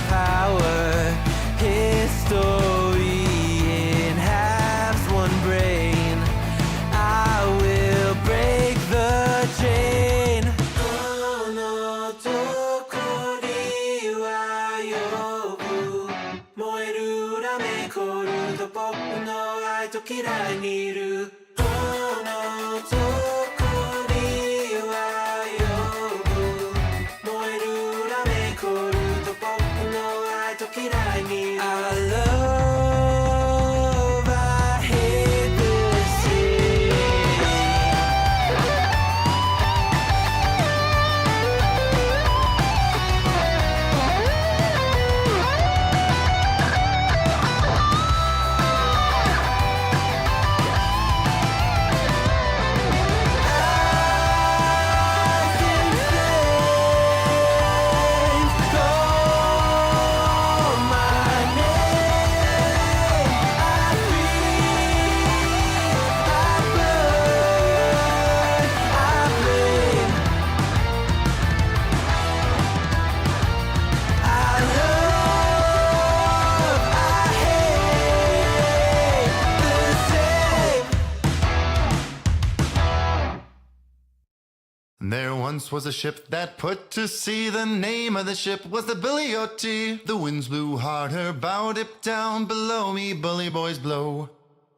power. History in halves, one brain. I will break the chain. Kono toko ni wa yobu. Moeru rame koru to boku no ai to kirai ni iru. Kono toko ni wa yobu. Moeru rame koru to boku no ai to kirai ni iru. I love, I hate this city. There once was a ship that put to sea. The name of the ship was the Billy O.T. The winds blew hard, her bow dipped down. Below me, bully boys blow.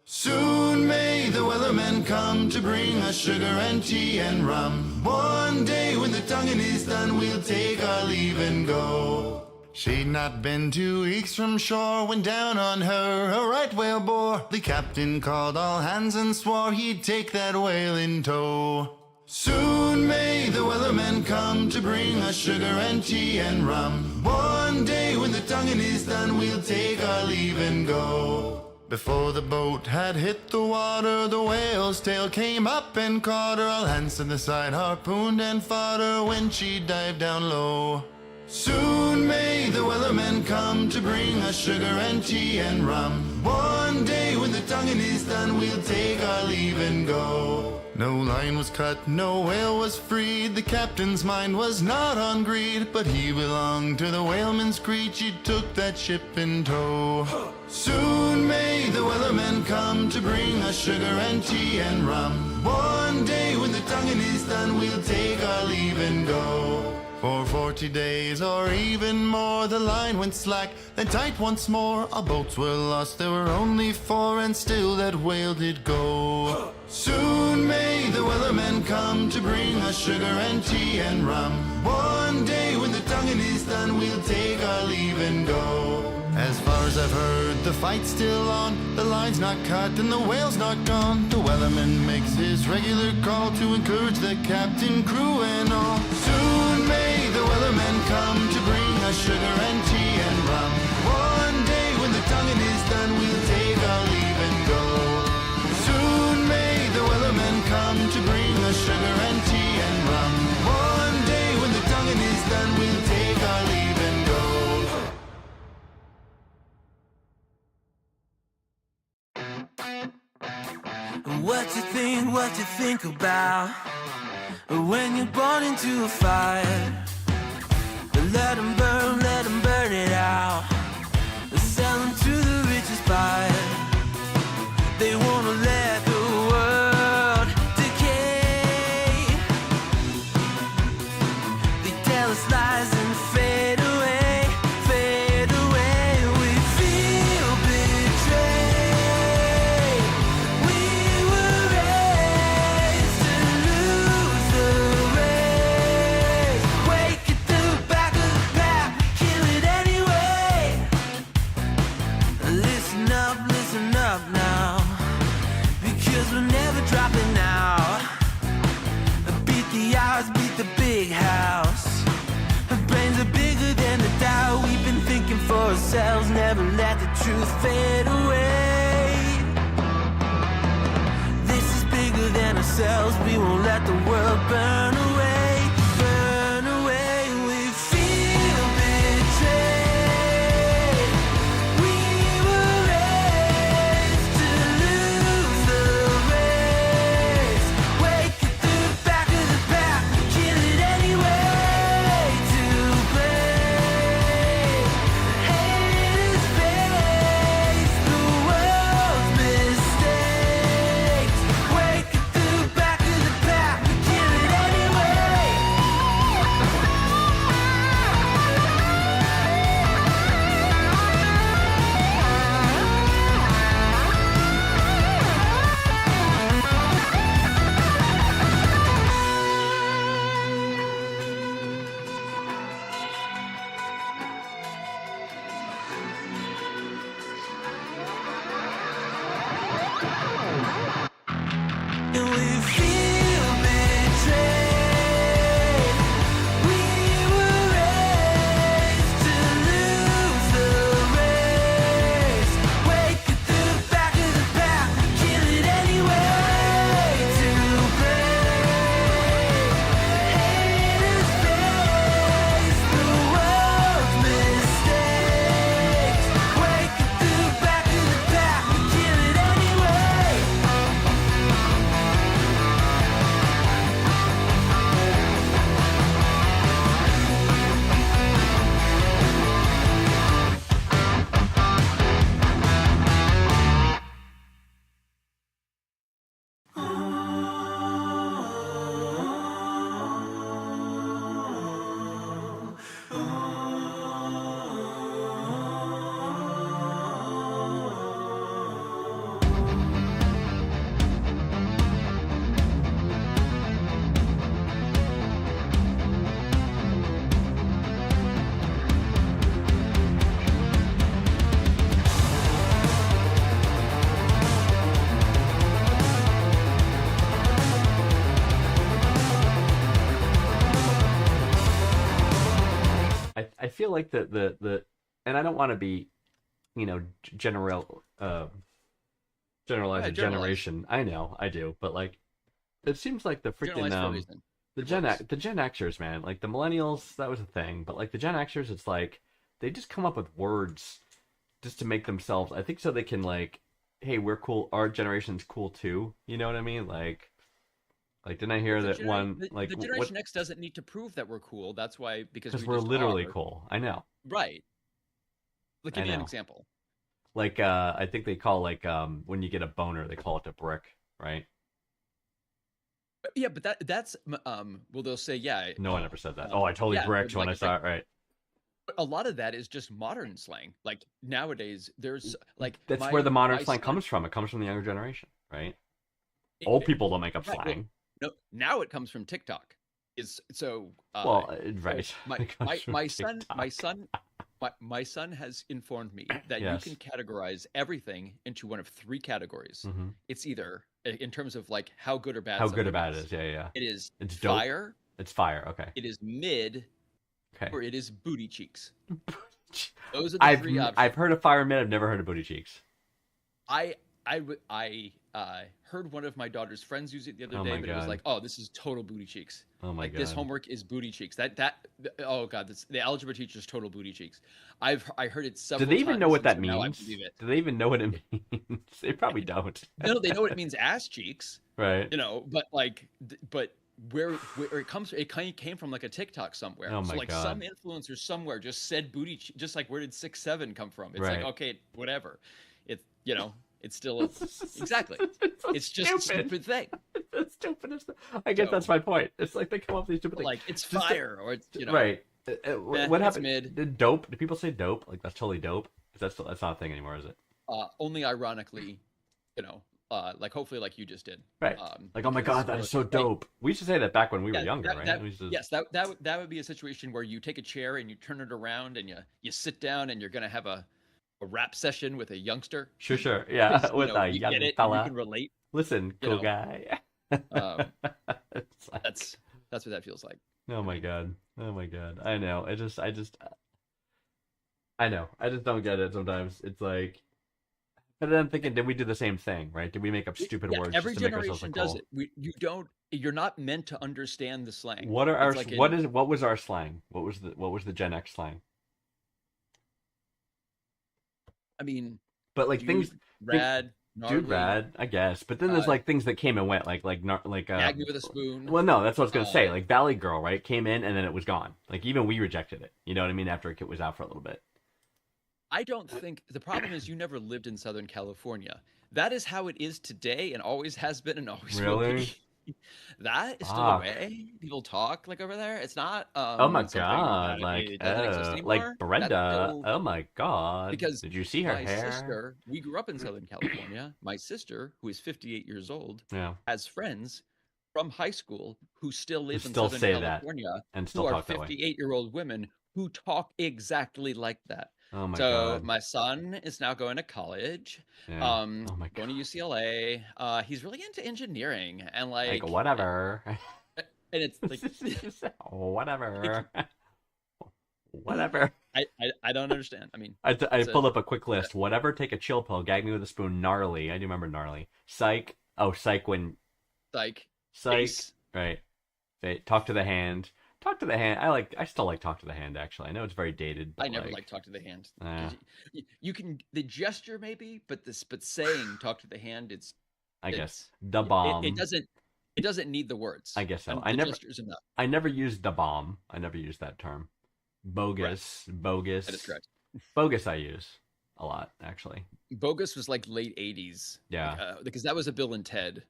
Soon may the wellerman come to bring us sugar and tea and rum. One day when the tonguing is done, we'll take our leave and go. She'd not been 2 weeks from shore when down on her a right whale bore. The captain called all hands and swore he'd take that whale in tow. Soon may the wellerman come to bring us sugar and tea and rum. One day when the tonguing is done, we'll take our leave and go. Before the boat had hit the water, the whale's tail came up and caught her. All hands to the side harpooned and fought her when she dived down low. Soon may the wellerman come to bring us sugar and tea and rum. One day when the tonguing is done, we'll take our leave and go. No line was cut, no whale was freed. The captain's mind was not on greed, but he belonged to the whaleman's creed. She took that ship in tow. Soon may the wellerman come to bring us sugar and tea and rum. One day when the tonguing is done, we'll take our leave and go. For 40 days or even more, the line went slack, then tight once more. Our boats were lost, there were only 4, and still that whale did go. Soon may the wellerman come to bring us sugar and tea and rum. One day when the tonguing is done, we'll take our leave and go. As far as I've heard, the fight's still on. The line's not cut and the whale's not gone. The wellerman makes his regular call to encourage the captain, crew and all. Soon may the wellerman come to bring us sugar and tea and rum. One day when the tonguing is done, we'll take our leave and go. Soon may the wellerman come to bring us sugar and tea and rum. One day when the tonguing is done, we'll take our leave and go. What you think about when you're born into a fire? Let them burn it out. Sell them to the richest buyer. They wanna let the world decay. They tell us lies and fade away, fade away. We feel betrayed. We were raised to lose the race. Wake at the back of the pack, kill it anyway. Listen up now, because we're never dropping out. Beat the odds, beat the big house. Our brains are bigger than the doubt. We've been thinking for ourselves, never let the truth fade away. This is bigger than ourselves, we won't let the world burn away, burn away. We feel betrayed. We were raised to lose the race. Wake at the back of the pack, kill it anyway. To blame, and we feel betrayed. We were raised to lose the race. Wake it through the back of the pack, kill it anyway. To brave, haters face the world's mistakes. Wake it through the back of the pack, kill it anyway. I feel like the and I don't want to be, general generalize Yeah, a generation. I know I do, but like it seems like the Generalize for a freaking reason. the It Gen works. the Gen Xers, man, like the millennials, that was a thing, but like the Gen Xers, it's like they just come up with words just to make themselves. I think so they can like, hey, we're cool. Our generation's cool too. You know what I mean? Like didn't I hear that one? Like the what? Generation X doesn't need to prove that we're cool. That's why because Because we we're just literally are. cool. I know. Right. Like, I give me an know. example. Like I think they call like when you get a boner, they call it a brick, right? Yeah, but that's well, they'll say yeah. No one ever said that. Oh, I totally yeah, bricked when like, I saw it. Right. a lot of that is just modern slang. Like nowadays, there's like That's where the modern my slang son- comes from. It comes from the younger generation, right? it- Old it- people don't make up right, well, slang. No, now it comes from TikTok. Is so. Right. My It comes from my son TikTok. my son has informed me that Yes. you can categorize everything into one of three categories. Mhm. It's either in terms of like how good or bad. How good or something bad it is. Yeah, yeah. It is It's dope. fire. It's fire. Okay. It is mid, Okay. or it is booty cheeks. Those are the three options. I've heard of fire mid. I've never heard of booty cheeks. I heard one of my daughter's friends use it the other Oh day, my but it was God. like, oh, this is total booty cheeks. Oh my Like god. this homework is booty cheeks. Oh god, that's the algebra teacher's total booty cheeks. I heard it Do several they even know times, what and that so now I means? believe it. Do they even know what it means? They probably don't. No, they know what it means ass cheeks, Right. but like, but where it comes, it kind of came from like a TikTok somewhere. Oh So my like God. some influencer somewhere just said booty, just like where did 6'7" come from? It's Right. like okay, whatever. It's it's still exactly. It's just a stupid thing. It's the stupidest. I guess that's So- my point. It's like they come up with these stupid things. Like it's Just fire, or it's Right. What it's happened? mid. Dope? Do people say dope? Like that's totally dope? That's not a thing anymore, is it? Only ironically, like hopefully like you just did. Right. Like, oh my because, god, that is so like, dope. We used to say that back when we were yeah, younger, that- right? that- We used to- Yes, that would be a situation where you take a chair and you turn it around and you sit down and you're gonna have a rap session with a youngster. Sure. Yeah, 'Cause, with a you young get it, and fella. you can relate. Listen, you cool know. guy. Um, It's like- that's what that feels like. Oh my god. Oh my god. I know. I know. I just don't get it sometimes. It's like, but then I'm thinking, did we do the same thing, right? Did we make up stupid Yeah, words every just to make ourselves generation look does cool? it. You're not meant to understand the slang. What are our It's like what was our slang? What was the Gen X slang? I mean, But like dude, things, rad, gnarly, dude, rad, I guess. But then there's like things that came and went, like Gag me with a spoon. Well, no, that's what I was gonna say. Uh, Like Valley Girl, right? Came in and then it was gone. Like even we rejected it. You know what I mean? After it was out for a little bit. I don't think the problem is you never lived in Southern California. That is how it is today and always has been and always will Really? be. That is still Fuck. the way people talk like over there. It's not Oh my something god! that Like it doesn't exist anymore. like Brenda. That's still- Oh my god! because Did you see her my hair? sister, we grew up in Southern California. My sister, who is 58 years old, Yeah, has friends from high school who still live in still Southern say that, California and who still are talk that way. 58-year-old women who talk exactly like that. Oh my So god. my son is now going to college, Yeah. Oh my going to god. UCLA. He's really into engineering and Like like, whatever. and it's like, Just whatever. like, Whatever. I don't understand. I mean, I it's a pulled up a quick list. Whatever, take a chill pill, gag me with a spoon, gnarly. I do remember gnarly. Psych. Oh, psych when like psych. ace. Right. Talk to the hand. Talk to the hand. I still like talk to the hand actually. I know it's very dated, but I never like, like talk to the hand. uh, 'Cause you can the gesture maybe, but saying talk to the hand, I guess it's the bomb. it doesn't need the words. I guess so. And I the never gesture's enough. I never used the bomb. I never used that term. Bogus. Bogus. That is correct. Bogus I use a lot, actually. Bogus was like late 80s. Yeah. Because that was a Bill and Ted.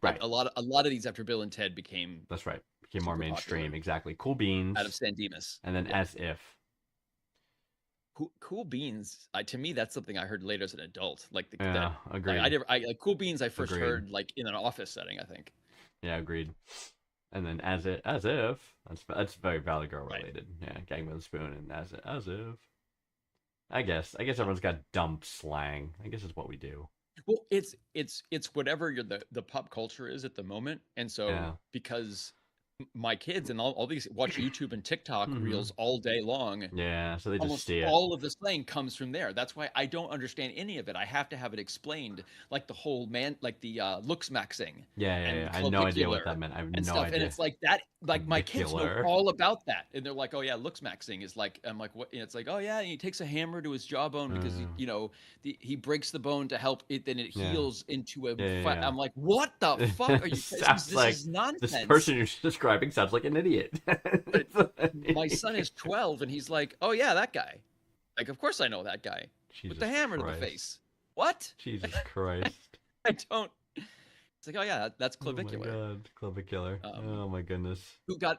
Right. A lot of these after Bill and Ted became That's right. Became more super mainstream. popular. Exactly. Cool beans. out of San Dimas. And then Yeah. as if. Cool Beans. To me, that's something I heard later as an adult. Like Yeah, that. agreed. Like, like Cool Beans. I first Agreed. heard like in an office setting. I think. Yeah, agreed. And then as if. That's very Valley Girl related. Yeah, gag with a spoon and as if. I guess everyone's got dumb slang. I guess it's what we do. Well, it's whatever the pop culture is at the moment, and so Yeah. because my kids and all these watch YouTube and TikTok Mhm. reels all day long. Yeah, so they just Almost see it. all of the slang comes from there. That's why I don't understand any of it. I have to have it explained, like the whole like the looks maxing Yeah. and I had no idea what clavicular that meant. I have and no stuff. idea. And it's like that. Like my kids know Clavicular. all about that, and they're like, "Oh yeah, looks maxing is like." I'm like, "What?" And it's like, "Oh yeah, and he takes a hammer to his jawbone because he breaks the bone to help it. Then it Yeah. heals into a." Yeah. I'm like, "What the fuck are you? Sounds This like is nonsense." This person you're describing sounds like an idiot. My son is 12, and he's like, "Oh yeah, that guy." Like, of course I know that guy with the hammer to the face. What? Jesus Christ. I don't. It's like, oh yeah, that's clavicular. Oh my god, clavicular. Oh my goodness.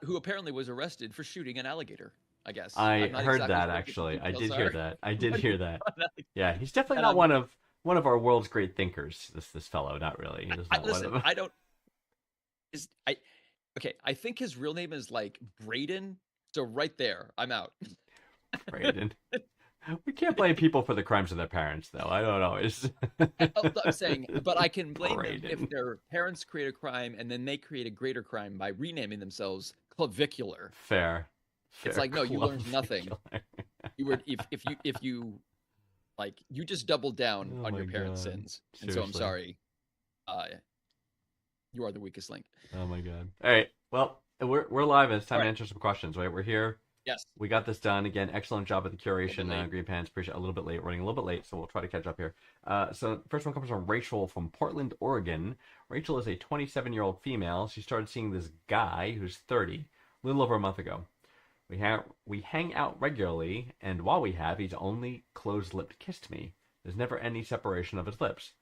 Who apparently was arrested for shooting an alligator. I guess. I I'm not heard exactly that sure what the actually. I details did hear are. that. I did hear that. Yeah, he's definitely And not I'm- one of our world's great thinkers. This fellow, not really. He's not one Listen, of them. I don't. Okay, I think his real name is like Braden. So right there, I'm out. Braden. We can't blame people for the crimes of their parents, though. I don't know. It's... I'm saying, but I can blame them Braden. if their parents create a crime and then they create a greater crime by renaming themselves clavicular. Fair. It's like, no, you learned nothing. Clavicular. You were if you like you just doubled down Oh on your my parents' God. sins, and so I'm Seriously. sorry. You are the weakest link. Oh my god. All right. Well, we're live. And it's time All to right. answer some questions. Right, we're here. Yes. We got this done. Again, excellent job with the curation, late. Green Pants. Appreciate it. A little bit late. Running a little bit late, so we'll try to catch up here. So first one comes from Rachel from Portland, Oregon. Rachel is a 27-year-old female. She started seeing this guy who's 30 a little over a month ago. We hang out regularly, and while we have, he's only closed-lipped kissed me. There's never any separation of his lips.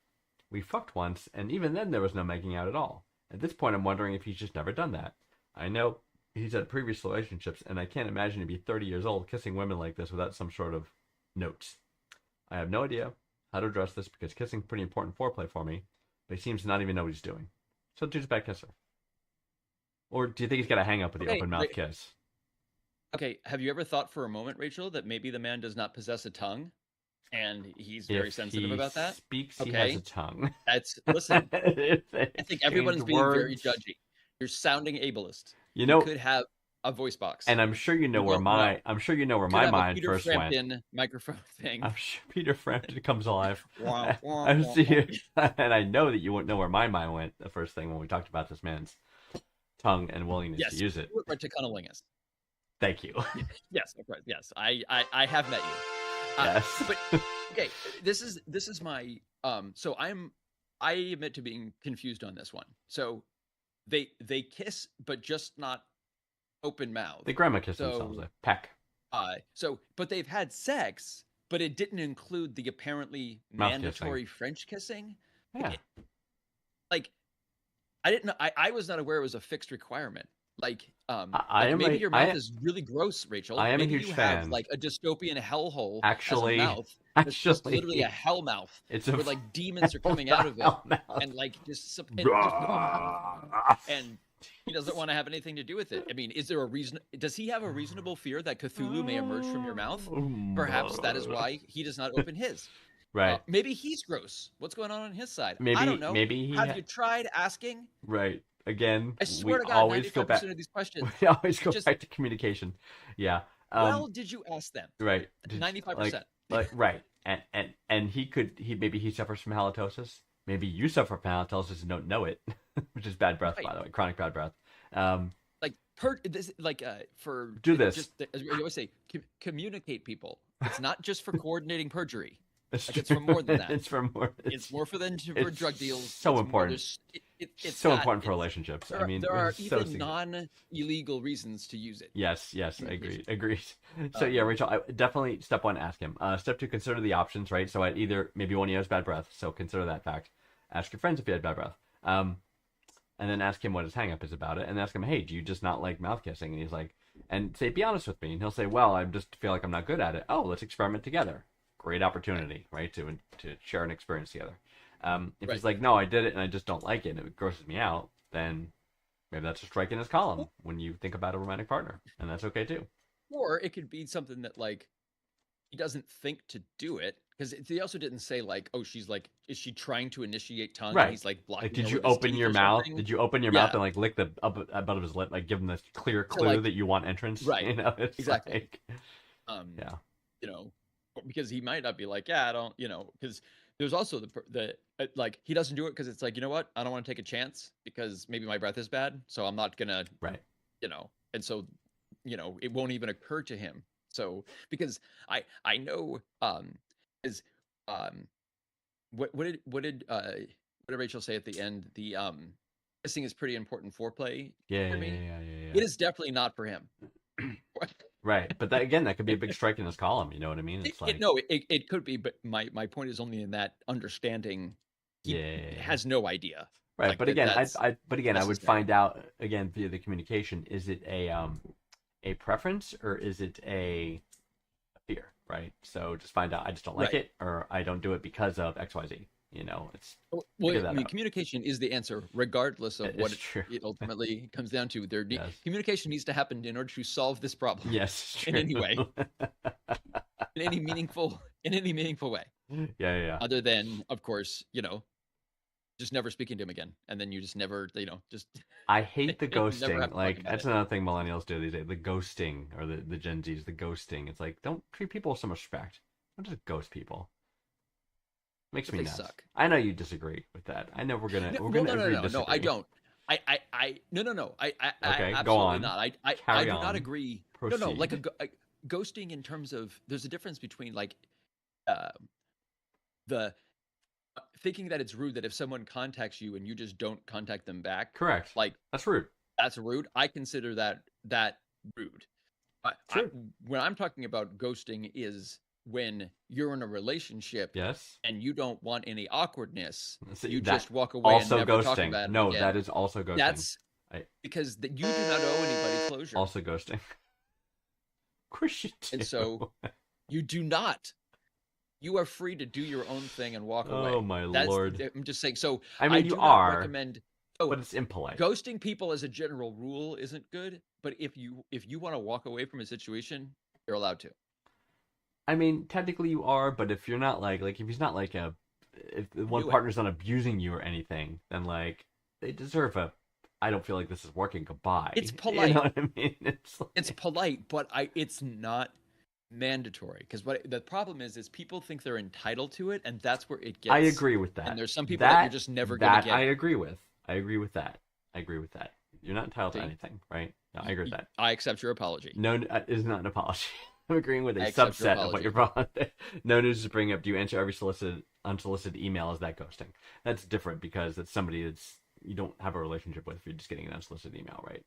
We fucked once, and even then there was no making out at all. At this point, I'm wondering if he's just never done that. I know he's had previous relationships, and I can't imagine he'd be 30 years old kissing women like this without some sort of notes. I have no idea how to address this because kissing is pretty important foreplay for me, but he seems to not even know what he's doing. So the dude's a bad kisser. Or do you think he's got a hang up with the Okay, open mouth wait. kiss? Okay. Have you ever thought for a moment, Rachel, that maybe the man does not possess a tongue, and he's very If sensitive he about that? Speaks, he Okay. has a tongue. That's listen. I I think everyone's being very judgy. You're sounding ableist. You know, could have a voice box. and I'm sure you know You where don't my know. I'm sure you know where Could my have a mind Peter first went. Frampton microphone thing. I'm sure Peter Frampton comes alive. Wah, wah, I'm wah, serious, and I know that you won't know where my mind went the first thing when we talked about this man's tongue and willingness Yes, to use it. you went right to cunnilingus. Thank you. Yes, of course. Yes, I have met you. Yes. But okay, this is my So I admit to being confused on this one. So they kiss, but just not open mouth. The grandma kiss So- themselves. A peck. But they've had sex, but it didn't include the apparently Mouth kissing. mandatory French kissing. Yeah. Like I didn't know. I was not aware it was a fixed requirement. Like I like, am maybe a- your I- mouth is really gross, Rachel. I am a maybe huge you fan. have like a dystopian hellhole Actually- as a mouth. It's just Actually, literally a hell mouth it's a where like demons are coming out of it, hell mouth. and like just and He doesn't want to have anything to do with it. I mean, is there a reason? Does he have a reasonable fear that Cthulhu may emerge from your mouth? Perhaps that is why he does not open his. Right. Maybe he's gross. What's going on his side? Maybe I don't know. maybe he Have you tried asking? Right. Again, I swear we to God, always go 95% back. of these questions. We always go just- back to communication. Yeah. Well, did you ask them? Right. 95%. Like right. And maybe he suffers from halitosis. Maybe you suffer from halitosis and don't know it, which is bad breath, Right. by the way, chronic bad breath. For Do this. Just as we always say, communicate people. It's not just for coordinating perjury. It's, Like, it's for more than that. It's for more. It's more for than for it's drug deals. so It's more- important. it's so not- important for it's- relationships. There I are, mean, there are it's so even significant. non-illegal reasons to use it. Yes, communication. agreed. So yeah, Rachel, definitely step one, ask him. Step two, consider the options, right? So at either maybe one of you has bad breath, so consider that fact. Ask your friends if you had bad breath, and then ask him what his hang-up is about it, and ask him, hey, do you just not like mouth kissing? And he's like, and say, be honest with me, and he'll say, well, I just feel like I'm not good at it. Oh, let's experiment together. Great opportunity, right, to share an experience together. If he's like, no, I did it and I just don't like it, and it grosses me out, then maybe that's a strike in his column when you think about a romantic partner, and that's okay too. Or it could be something that like he doesn't think to do it because he also didn't say like, oh, she's like, is she trying to initiate tongue? Right. He's like blocking. Like, did her you with his open teeth your or mouth? something. Did you open your Yeah. mouth and like lick the butt of his lip, like give him this clear clue like- that you want entrance? Right. You know, it's Exactly. like- Yeah. yeah. Because he might not be like, yeah, I don't, because there's also the like he doesn't do it because it's like, you know what, I don't want to take a chance because maybe my breath is bad, so I'm not gonna, Right. and so, it won't even occur to him. So because I know is what did Rachel say at the end? The kissing is pretty important foreplay. Yeah. For me, Yeah. It is definitely not for him. Right. But that again, that could be a big strike in his column. You know what I mean? It's like, It could be, but my point is only in that understanding. He yeah. has no idea. Right, like, but that again, that's I would necessary. find out again via the communication. Is it a preference or is it a fear? Right. So just find out. I just don't like Right. it, or I don't do it because of X, Y, Z. It's Well, figure that I mean, out. communication is the answer, regardless of It what is true. it ultimately comes down to. Yes. Communication needs to happen in order to solve this problem Yes, it's in any true. way. in any meaningful way, Yeah. other than, of course, just never speaking to him again, and then you just never, just I hate the Never have ghosting. to talk Like about that's it. another thing millennials do these days. The ghosting, or the Gen Zs, the ghosting. It's like, don't treat people with some respect. Don't just ghost people. Makes But me they nuts. suck. I know you disagree with that. I know we're gonna No, agree no, disagree. I don't. I no. I Okay, go absolutely on. not. I Carry do on. not agree. No, Proceed. like ghosting in terms of there's a difference between like the thinking that it's rude that if someone contacts you and you just don't contact them back, Correct. like That's rude. that's rude. I consider that rude. Sure. When I'm talking about ghosting is when you're in a relationship Yes. and you don't want any awkwardness. See, You that- just walk away Also and never talk ghosting. about it No, again. that is also ghosting. That's I- because you do not owe anybody closure. also ghosting. Of course you do. And so you do not. You are free to do your own thing and walk away. Oh my That's, lord. I'm just saying. So I mean, do you not are, recommend but it's impolite. ghosting people as a general rule isn't good. But if you want to walk away from a situation, you're allowed to. I mean, technically you are, but if you're not like if he's not like if the one Do it. partner's not abusing you or anything, then like they deserve a. I don't feel like this is working. Goodbye. It's You polite. know what I mean? It's like, It's polite, but it's not mandatory. Because what the problem is people think they're entitled to it, and that's where it gets. I agree with that. And there's some people that you're just never gonna that get. I agree with. I agree with that. You're not entitled to See? anything, right? No, I agree with that. I accept your apology. No, is not an apology. I'm agreeing with a I accept your subset of what you're wrong. No news to bring up. Do you answer every unsolicited email? Is that ghosting? That's different because it's somebody that's you don't have a relationship with. If you're just getting an unsolicited email, right?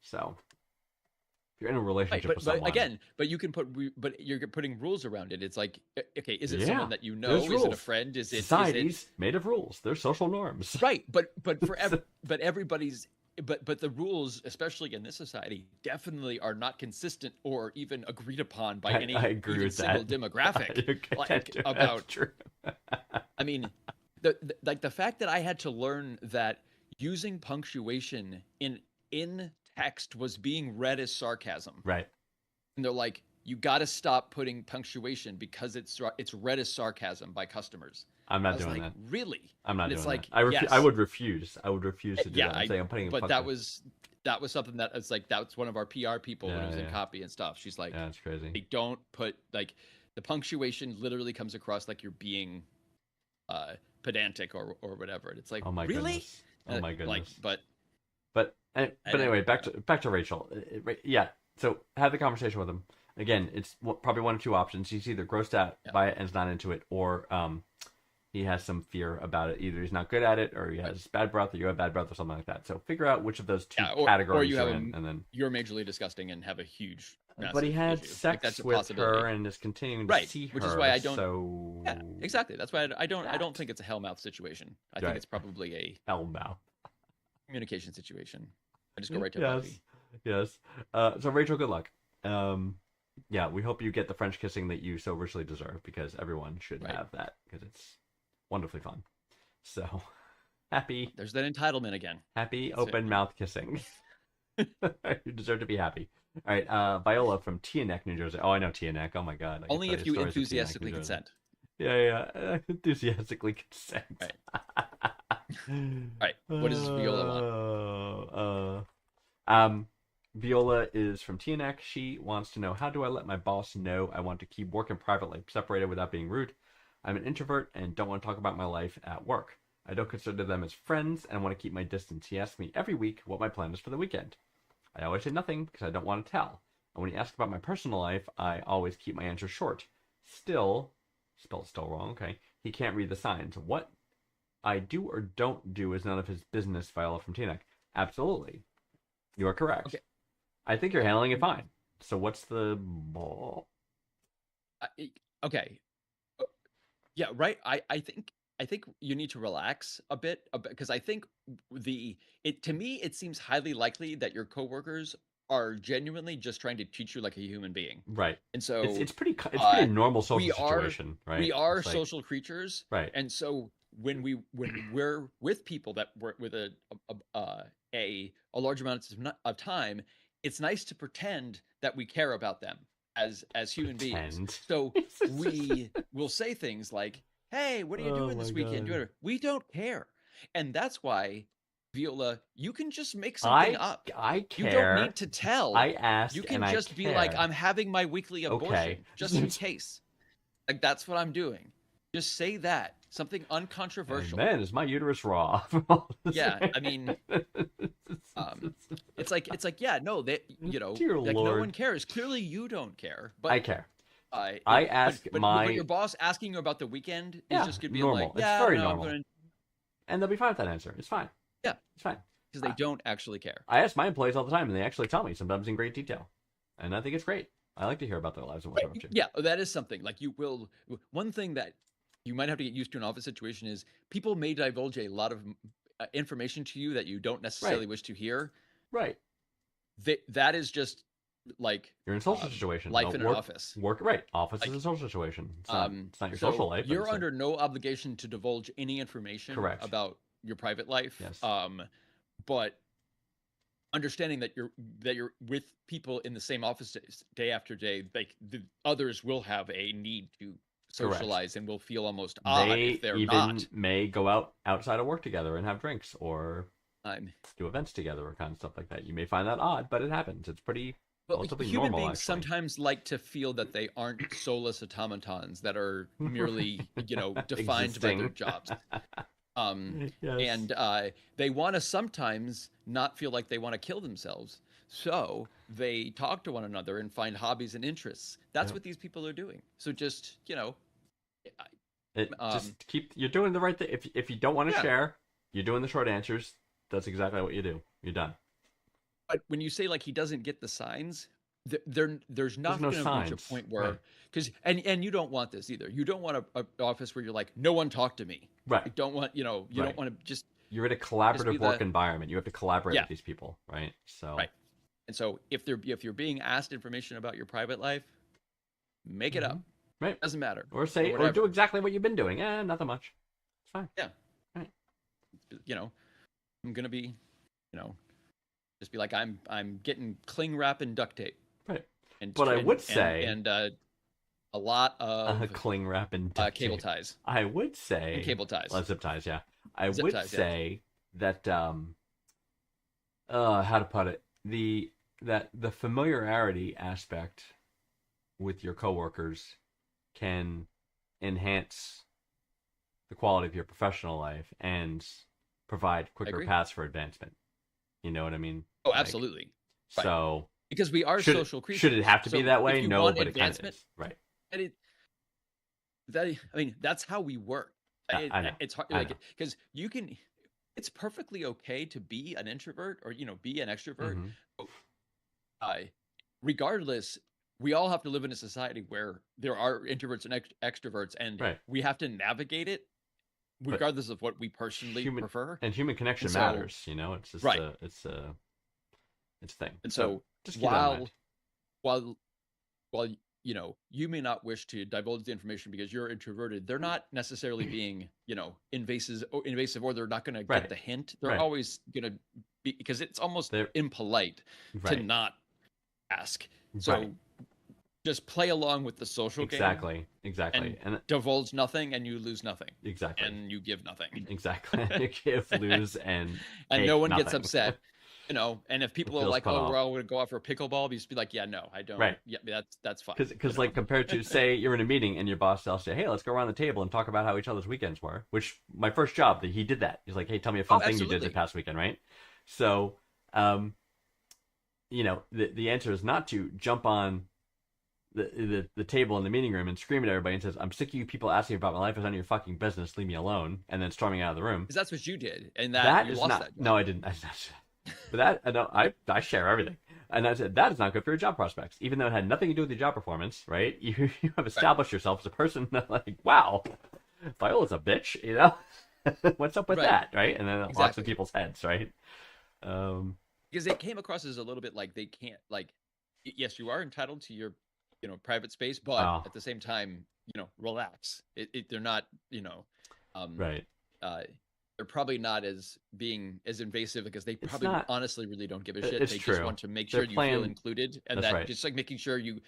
So if you're in a Right, relationship with but someone, again, but you can but you're putting rules around it. It's like, okay, is it Yeah, someone that you know? there's Is it a rules. friend? Is it society's made of rules. They're social norms. right? But for but everybody's but the rules, especially in this society, definitely are not consistent or even agreed upon by any I agree even with single that. demographic. Okay, Like, that's about true. I mean, the fact that I had to learn that using punctuation in text was being read as sarcasm. Right. And they're like, you got to stop putting punctuation because it's read as sarcasm by customers. I'm I not was doing like, that. really? I'm not And doing it's like, that. I yes. would refuse. I would refuse to do Yeah, that. I'm saying I'm putting. but that was something that it's like that's one of our PR people when it was in Yeah. copy and stuff. She's like, Yeah, it's crazy. they don't put like the punctuation literally comes across like you're being pedantic or whatever. And it's like, Oh my really? goodness. Oh my goodness. Like, but But anyway, don't- back to Rachel. Yeah. So have the conversation with him. Again, it's probably one of two options. He's either grossed out by it and is not into it, or he has some fear about it. Either he's not good at it, or he has bad breath, or you have bad breath, or something like that. So figure out which of those two categories or you have you're in, and then. you're majorly disgusting and have a huge. But he massive had issue. Like, sex that's a with possibility. her and is continuing to Right, see her. which is why I don't- So Yeah, exactly. That's why I don't think it's a hellmouth situation. I think Right. it's probably a Hellmouth. communication situation. I just go right to Buffy. Yes. So Rachel, good luck. Yeah, we hope you get the French kissing that you so richly deserve, because everyone should Right. have that, because it's wonderfully fun. So happy There's that entitlement again. That's it. open mouth kissing. You deserve to be happy. All right, Viola from Teaneck, New Jersey. Oh, I know Teaneck. Oh my God. I can Only tell if you stories of Teaneck, New enthusiastically Jersey. consent. Yeah. Enthusiastically consent. Right. What does Viola want? Viola is from Teaneck. She wants to know, how do I let my boss know I want to keep work and private life separated without being rude? I'm an introvert and don't want to talk about my life at work. I don't consider them as friends and want to keep my distance. He asks me every week what my plan is for the weekend. I always say nothing because I don't want to tell. And when he asks about my personal life, I always keep my answer short. Still, spelled still wrong, okay, he can't read the signs. What I do or don't do is none of his business, Viola from Teaneck. Absolutely. You are correct. Okay. I think you're handling it fine. So what's the ball? Okay. Yeah, right. I think you need to relax a bit because I think to me it seems highly likely that your coworkers are genuinely just trying to treat you like a human being. Right. And so It's pretty a normal social we are- situation, right? we are It's like- social creatures, Right. and so when we're with people that work with a large amount of time, it's nice to pretend that we care about them as human beings. Pretend. So we will say things like, "Hey, what are you Oh doing this my weekend?" God. We don't care, and that's why, Viola, you can just make something up. I You care. don't need to tell. I asked, You can and just I be like, care. "I'm having my weekly abortion, Okay. just in case." Like that's what I'm doing. Just say that. Something uncontroversial. And man, is my uterus raw? Yeah, I mean, it's like, yeah, no, Dear like no Lord. one cares. Clearly, you don't care. But I care. I ask but my- your boss asking you about the weekend Yeah, is just gonna be normal. like, It's yeah, very no, normal. I'm gonna, And they'll be fine with that answer. It's fine. Yeah. It's fine. because they don't actually care. I ask my employees all the time, and they actually tell me, sometimes in great detail. And I think it's great. I like to hear about their lives and what they're up to. Yeah, that is something. Like you will. One thing that you might have to get used to in an office situation is people may divulge a lot of information to you that you don't necessarily wish to hear. Right. That is just like You're in a social situation. life No, in an work, office. Work, right. Office Like, is a social situation. It's not your so social life. but You're it's a- under no obligation to divulge any information Correct. about your private life. Yes. But understanding that you're with people in the same office day after day, like the others will have a need to Correct. socialize and will feel almost odd they if they're even not. may go outside of work together and have drinks or do events together or kind of stuff like that. You may find that odd, but it happens. It's pretty But relatively human normal, beings actually. sometimes like to feel that they aren't soulless automatons that are merely, defined by their Existing. jobs. Yes. And they want to sometimes not feel like they want to kill themselves. So they talk to one another and find hobbies and interests. That's Yep. what these people are doing. So just, Just keep. You're doing the right thing. If you don't want to Yeah. share, you're doing the short answers. That's exactly what you do. You're done. but when you say like he doesn't get the signs, there's not no going to reach a signs, point where, right. because, and you don't want this either. You don't want an office where you're like, no one talk to me. You Right. don't want, you Right. don't want to just, You're in a collaborative be work the- environment. You have to collaborate Yeah. with these people, right? So Right. And so if you're being asked information about your private life, make it up. Right. Doesn't matter. Or say or whatever. do exactly what you've been doing. Nothing much. It's fine. Yeah. Right. I'm gonna be, just be like I'm getting cling wrap and duct tape. Right. And But I would say and a lot of cling wrap and cable ties. I would say And cable ties. Zip ties, yeah. I Zip would ties, yeah. say that how to put it, the familiarity aspect with your coworkers can enhance the quality of your professional life and provide quicker agree. paths for advancement. You know what I mean? Oh, Like, absolutely. Right. So Because we are should social creatures. should it have to So be that if way? you No, want but it kind of advancement, is. Right. and that's how we work. I know. It's hard, I like, know. because you can. It's perfectly okay to be an introvert or be an extrovert. Mhm. Regardless, we all have to live in a society where there are introverts and extroverts, and Right. we have to navigate it, regardless of what we personally Human- prefer. And human connection And so- matters. It's just Right. it's a thing. And so just keep that in mind. while you may not wish to divulge the information because you're introverted, they're not necessarily being invasive, or they're not going to Right. get the hint. They're Right. always going to be, because it's almost They're- impolite to Right. not ask. So Right. just play along with the social game, Exactly. And divulge nothing, and you lose nothing, exactly. and you give nothing, Exactly. You give, lose, and and no take one gets nothing. upset. And if people are feels like, cut "Oh, off. we're all going to go out for pickleball," you just be like, "Yeah, no, I don't." Right. Yeah, that's fine. Because like compared to say you're in a meeting and your boss tells you, hey, let's go around the table and talk about how each other's weekends were. Which my first job, he did that. He's like, hey, tell me a fun thing you did absolutely. this past weekend, right? So, the answer is not to jump on the table in the meeting room and scream at everybody and says, I'm sick of you people asking about my life. It's none of your fucking business. Leave me alone. And then storming out of the room. Because that's what you did, and That you is lost not. that job. No, I didn't. But that no, I share everything, and I said that is not good for your job prospects. Even though it had nothing to do with your job performance, right? You have established yourself as a person that like, wow, Viola's a bitch, What's up with Right. that, right? And then it locks in Exactly. people's heads, right? Because it came across as a little bit like they can't, like, yes, you are entitled to your private space, but Oh. at the same time, relax. They're not, Right. they're probably not as being as invasive, because they probably not- honestly really don't give a shit. it's They true. just want to make They're sure you playing- feel included, and That's that right. just like making sure you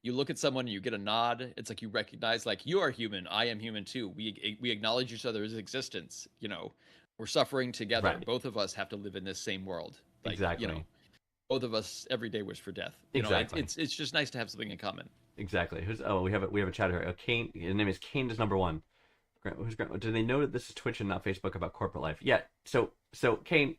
look at someone and you get a nod. It's like you recognize, like, you are human, I am human too. We acknowledge each other's existence. We're suffering together. Right. Both of us have to live in this same world. Like, Exactly. both of us every day wish for death. Exactly. It's just nice to have something in common. Exactly. We have a chatter here. Kane, his name is Kane is number one. Who's Grant? Do they know that this is Twitch and not Facebook about corporate life? Yeah. So Kane,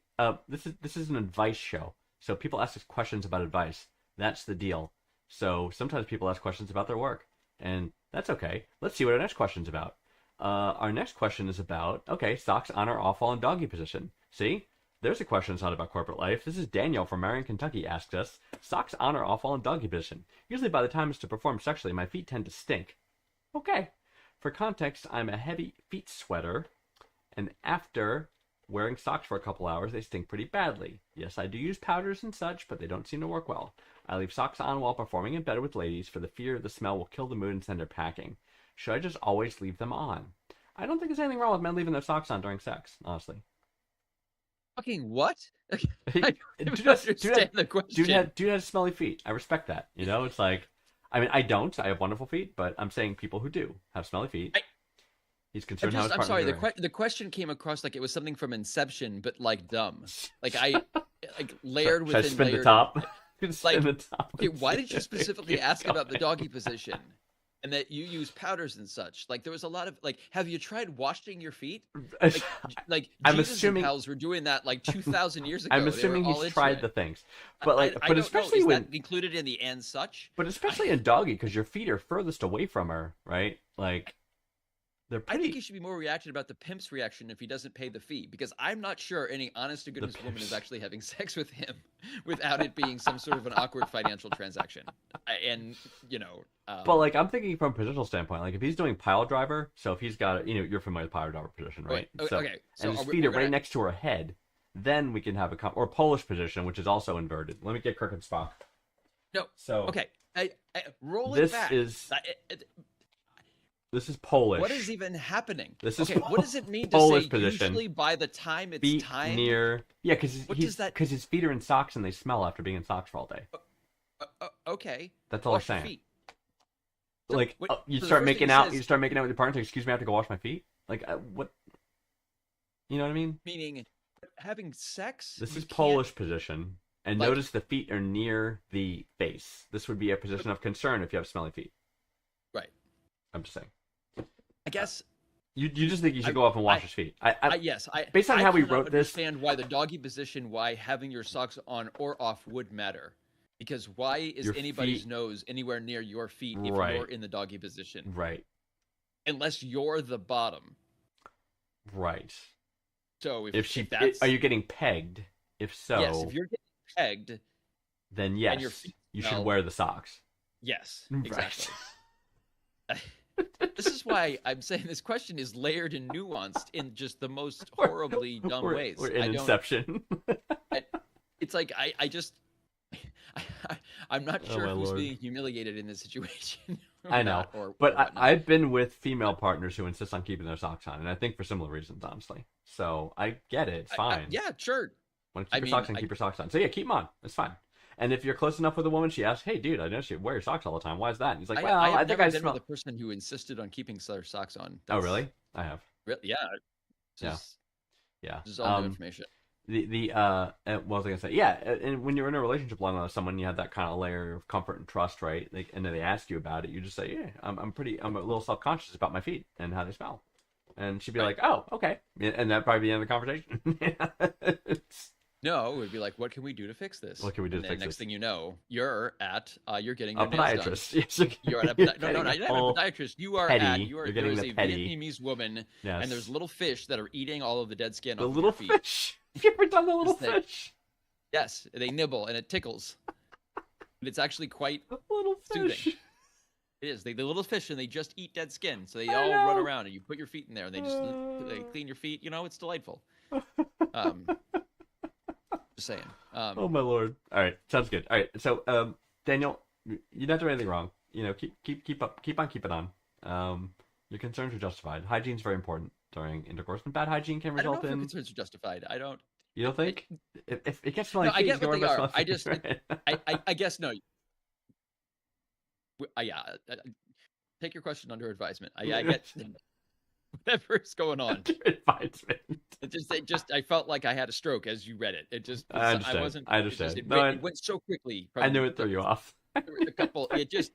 this is an advice show. So people ask us questions about advice. That's the deal. So sometimes people ask questions about their work, and that's okay. Let's see what our next question's about. Our next question is about, socks on or off while in doggy position. See? There's a question that's not about corporate life. This is Daniel from Marion, Kentucky asks us, socks on or off while in doggy position. Usually by the time it's to perform sexually, my feet tend to stink. Okay. For context, I'm a heavy feet sweater, and after wearing socks for a couple hours, they stink pretty badly. Yes, I do use powders and such, but they don't seem to work well. I leave socks on while performing in bed with ladies for the fear the smell will kill the mood and send her packing. Should I just always leave them on? I don't think there's anything wrong with men leaving their socks on during sex, honestly. Fucking what? I Dude don't has- understand the question. Dude has smelly feet. I respect that. It's like, I mean, I don't. I have wonderful feet, but I'm saying people who do have smelly feet. He's concerned how his I'm partner's sorry. doing. The question came across like it was something from Inception, but like dumb. Like like layered Should I within spin layered. the top? Like, Spin the top Okay, and why see did you if it specifically keeps ask about the going. doggy position, and that you use powders and such? Like there was a lot of like. Have you tried washing your feet? Like I'm Jesus assuming- and pals were doing that like 2,000 years ago. I'm They were assuming all he's into tried it. the things, but like, I but don't especially know. Is when, that included in the and such. but especially in doggy, because your feet are furthest away from her, right? Like, they're I pretty. think he should be more reacted about the pimp's reaction if he doesn't pay the fee, because I'm not sure any honest to goodness woman is pimps. actually having sex with him without it being some sort of an awkward financial transaction. And But like, I'm thinking from a positional standpoint. Like, if he's doing pile driver, so if he's got, you're familiar with pile driver position, right? okay, so and his are we- feet are we're right gonna- next to her head, then we can have or Polish position, which is also inverted. Let me get Kirk and Spock. No. So Okay. I roll this it back. is This is Polish. What is even happening? This is okay. What does it mean to Polish say position. usually by the time it's Feet time? near. Yeah, because What does that- his feet are in socks and they smell after being in socks for all day. Okay. That's all Wash I'm your saying. feet. So, Like what- you so the start first thing making he out. says- You start making out with your partner. Excuse me, I have to go wash my feet. Like what? You know what I mean? Meaning, having sex. This you is can't- Polish position. And Like- notice the feet are near the face. This would be a position of concern if you have smelly feet. Right. I'm just saying. I guess. You just think you should go off and wash his feet. Yes. based on I how we cannot wrote this- understand why the doggy position, why having your socks on or off would matter. Because why is Your anybody's feet- nose anywhere near your feet if Right. you're in the doggy position? Right. Unless you're the bottom. Right. So if, If she, if that's are you getting pegged? If so, yes, if you're getting pegged, then yes, your feet you should smell- wear the socks. yes, Right. exactly. This is why I'm saying this question is layered and nuanced in just the most horribly dumb ways. We're in I don't- Inception. It's like I just I'm not Oh, sure my who's Lord. being humiliated in this situation. or I know, not, or but whatnot. I've been with female partners who insist on keeping their socks on, and I think for similar reasons, honestly. So I get it. It's fine. yeah, sure. Want to keep I your mean, socks on, keep your socks on. So yeah, keep them on. It's fine. And if you're close enough with a woman, she asks, "Hey, dude, I noticed you wear your socks all the time. Why is that?" And he's like, "Well, I have I think never I been smell." with a person who insisted on keeping their socks on. Oh, really? I have. Yeah. Yeah. This Yeah. is all new information. What was I gonna say? Yeah, and when you're in a relationship long enough with someone, you have that kind of layer of comfort and trust, right? Like, and then they ask you about it, you just say, "Yeah, I'm a little self conscious about my feet and how they smell," and she'd be Right. like, "Oh, okay," and that'd probably be the end of the conversation. No, it would be like, what can we do to fix this? What can we do to and then fix next this? thing you know, you're getting A your nails done. podiatrist. Yes, You're at a you're no, getting not a a full podiatrist. You are petty. you are You're getting there is the a petty. Vietnamese woman, Yes. and there's little fish that are eating all of the dead skin The off little of your feet. fish. Have you ever done the little It's like- fish? Yes, they nibble and it tickles. And it's actually quite The little soothing. fish. It is. They the little fish and they just eat dead skin. So they I all run know. around and you put your feet in there and they just they clean your feet. You know, it's delightful. Just saying. Oh my lord! All right, sounds good. All right, so Daniel, you don't do anything wrong. You know, keep on keeping on. Your concerns are justified. Hygiene's very important during intercourse, and bad hygiene can I don't know result if your in. concerns are justified. I don't. You don't think? If it gets smelly No, I feet, get you can what wear they best are. smelling I feet, just- right? I guess no. Yeah. Take your question under advisement. I get whatever's going on. Advisement. It just I felt like I had a stroke as you read it. It just I understand. wasn't. I it just- understand. It, No, went, it went so quickly. I knew from it threw you off. a couple. It just.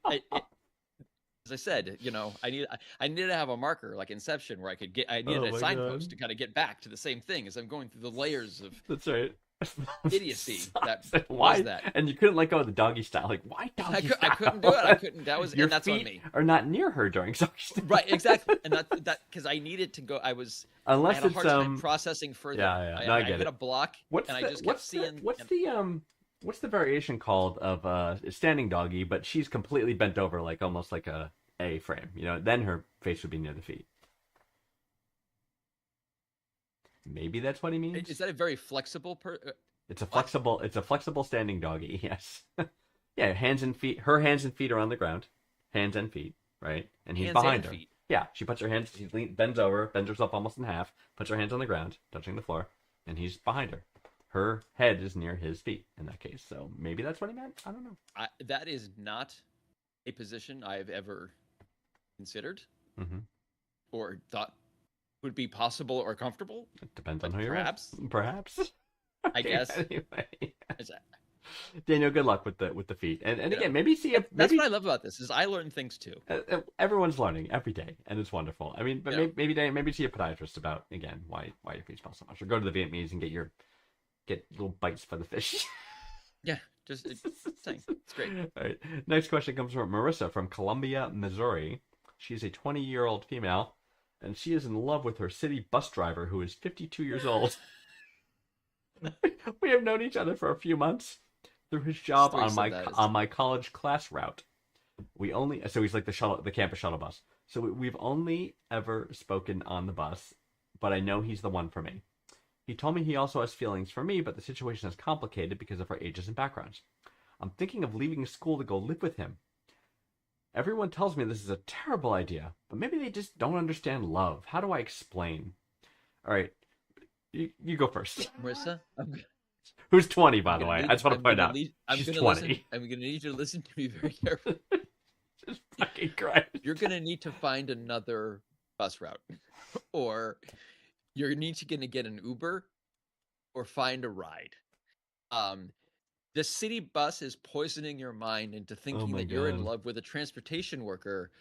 As I said, you know, I needed to have a marker like Inception where I needed Oh a my signpost God. to kind of get back to the same thing as I'm going through the layers of That's right. idiocy that why was that. And you couldn't let go of the doggy style. Like, why doggy I style? couldn't do it. I couldn't. That was Your and that's feet on me. are not near her during doggy style. Right, exactly, and that because I needed to go. I Unless had a it's hard time processing further. yeah. No, I get hit it. a block, What's and the, I just kept what's seeing. the what's the variation called of standing doggy, but she's completely bent over, like almost like a frame. You know, then her face would be near the feet. Maybe that's what he means. Is that a very flexible? It's a flexible standing doggy. Yes. Yeah, hands and feet. Her hands and feet are on the ground. Hands and feet, right? And he's Hands behind and her. feet. Yeah, she puts her hands. She bends over, bends herself almost in half, puts her hands on the ground, touching the floor, and he's behind her. Her head is near his feet in that case. So maybe that's what he meant. I don't know. That is not a position I've ever considered Mm-hmm. or thought would be possible or comfortable. It depends But on who you're perhaps. with. Perhaps. I guess. Anyway. Is that- Daniel, good luck with the feet. And Yeah. again, maybe see if That's maybe what I love about this is I learn things too. everyone's learning every day, and it's wonderful. I mean, but Yeah. maybe see a podiatrist about again why your feet smell so much, or go to the Vietnamese and get little bites for the fish. Yeah, just saying. It's great. All right. Next question comes from Marissa from Columbia, Missouri. She's a 20-year-old female, and she is in love with her city bus driver, who is 52 years old. We have known each other for a few months through his job Story on said that is- my college class route. So he's like the campus shuttle bus. So we've only ever spoken on the bus, but I know he's the one for me. He told me he also has feelings for me, but the situation is complicated because of our ages and backgrounds. I'm thinking of leaving school to go live with him. Everyone tells me this is a terrible idea, but maybe they just don't understand love. How do I explain? All right, you go first. Marissa, Who's 20, by I'm the gonna way? need- I just want to I'm point gonna out. need- I'm She's gonna 20. listen. I'm going to need you to listen to me very carefully. Just fucking Christ. You're going to need to find another bus route, or you're going to get an Uber, or find a ride. The city bus is poisoning your mind into thinking my that you're in God. love with a transportation worker,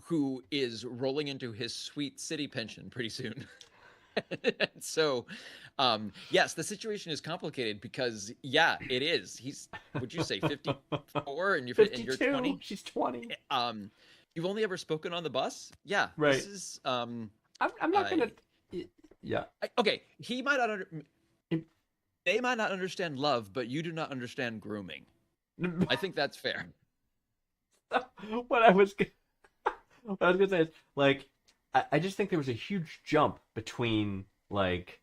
who is rolling into his sweet city pension pretty soon. So, yes, the situation is complicated because, yeah, it is. He's, would you say 54 and you're 52. 20? She's 20. You've only ever spoken on the bus? Yeah. Right. This is, I'm not going to... Yeah. okay. He might not, Im- they might not understand love, but you do not understand grooming. I think that's fair. what I was gonna say is, like, I just think there was a huge jump between, like,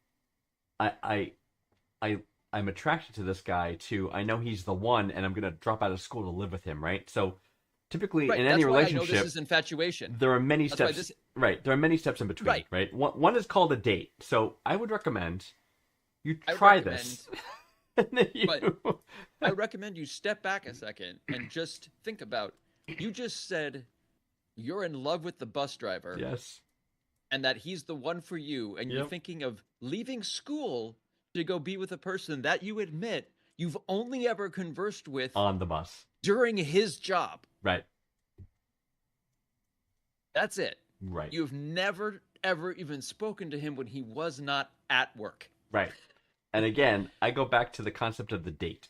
I'm attracted to this guy to, I know he's the one and I'm gonna drop out of school to live with him, right? So typically Right. in That's any why I know relationship, this is infatuation. there are many That's why steps. this- Right, there are many steps in between. Right. One is called a date. So I would recommend you I try recommend- this. And then But- I recommend you step back a second and just think about, you just said you're in love with the bus driver yes. and that he's the one for you, and you're Yep. thinking of leaving school to go be with a person that you admit you've only ever conversed with On the bus. during his job. Right. That's it. Right. You've never ever even spoken to him when he was not at work. Right. And again, I go back to the concept of the date.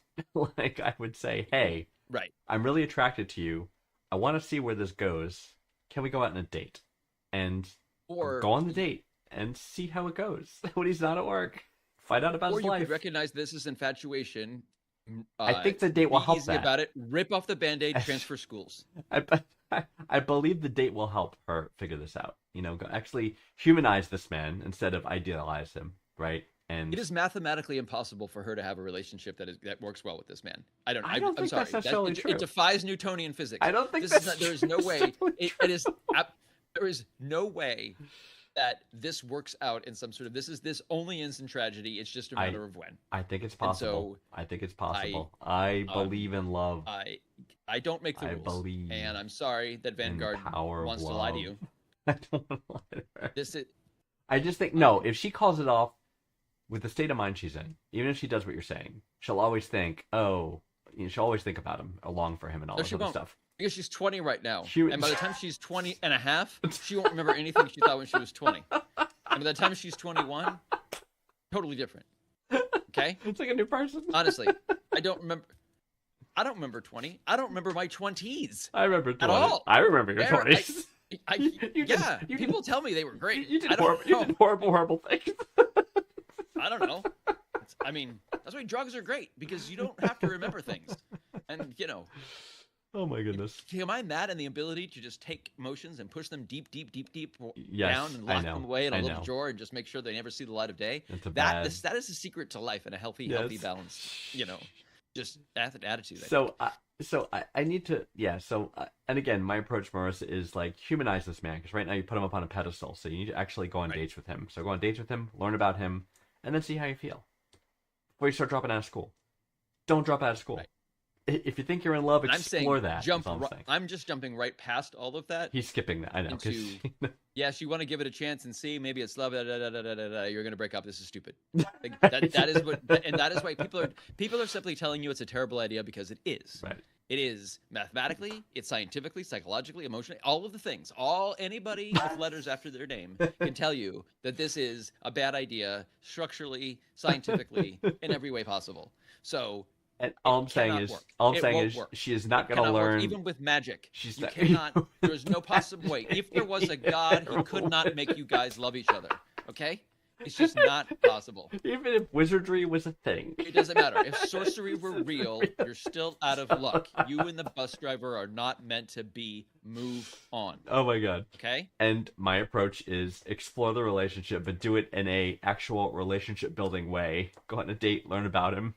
Like, I would say, hey, Right. I'm really attracted to you. I want to see where this goes. Can we go out on a date? And Or go on the date and see how it goes. When he's not at work, find out about or his you life. could recognize this as infatuation. I think the date will be help easy that. about it. Rip off the band-aid, transfer schools. I believe the date will help her figure this out. You know, actually humanize this man instead of idealize him, right? And It is mathematically impossible for her to have a relationship that works well with this man. I don't. I don't I'm think sorry. that's necessarily it, true. it defies Newtonian physics. I don't think this that's is not, there is no way. necessarily It is. There is no way that this works out in some sort of. This only ends in tragedy. It's just a matter of when. I think it's possible. I think it's possible. I believe in love. I don't make the I rules. believe And I'm sorry that in Vanguard the power of wants to lie to love. you. I don't want to lie to her. This is. I just think no. If she calls it off, with the state of mind she's in, even if she does what you're saying, she'll always think, oh, you know, she'll always think about him, along for him, and all No, this she other won't. stuff. Because she's 20 right now. She- And by the time she's 20 and a half, she won't remember anything she thought when she was 20. And by the time she's 21, totally different. Okay? It's like a new person. Honestly, I don't remember 20. I don't remember my 20s. I remember 20. all. I remember your There, 20s. You did- yeah, you did- people tell me they were great. You did I don't know. horrible things. I don't know. I mean, that's why drugs are great, because you don't have to remember things. And, you know, Oh my goodness. combine that and the ability to just take emotions and push them deep Yes, down and I lock know, them away in a I little know. drawer and just make sure they never see the light of day. It's a That bad. is the secret to life and a healthy Yes. balance. You know, just attitude. I So, I need to, yeah. So, and again, my approach, Marissa, is like humanize this man, because right now you put him up on a pedestal. So you need to actually go on Right. dates with him. So go on dates with him, learn about him, and then see how you feel before you start dropping out of school. Don't drop out of school. Right. If you think you're in love, I'm saying explore that. jump. That's all I'm saying. I'm just jumping right past all of that. He's skipping that. I know. 'Cause Yes, you want to give it a chance and see. Maybe it's love. You're gonna break up. This is stupid. Like, that is what, and that is why people are simply telling you it's a terrible idea, because it is. right. It is mathematically, it's scientifically, psychologically, emotionally, all of the things. Anybody with letters after their name can tell you that this is a bad idea, structurally, scientifically, in every way possible. So And all I'm saying cannot is, work. all I'm It saying won't is, work. she is not going to cannot work, learn. even with magic. She's You not- cannot. There's no possible way. If there was a god, he could not make you guys love each other. Okay? It's just not possible. Even if wizardry was a thing. It doesn't matter. If sorcery were real, you're still out of luck. You and the bus driver are not meant to be. Move on. Oh my god. Okay? And my approach is explore the relationship, but do it in a actual relationship building way. Go on a date, learn about him,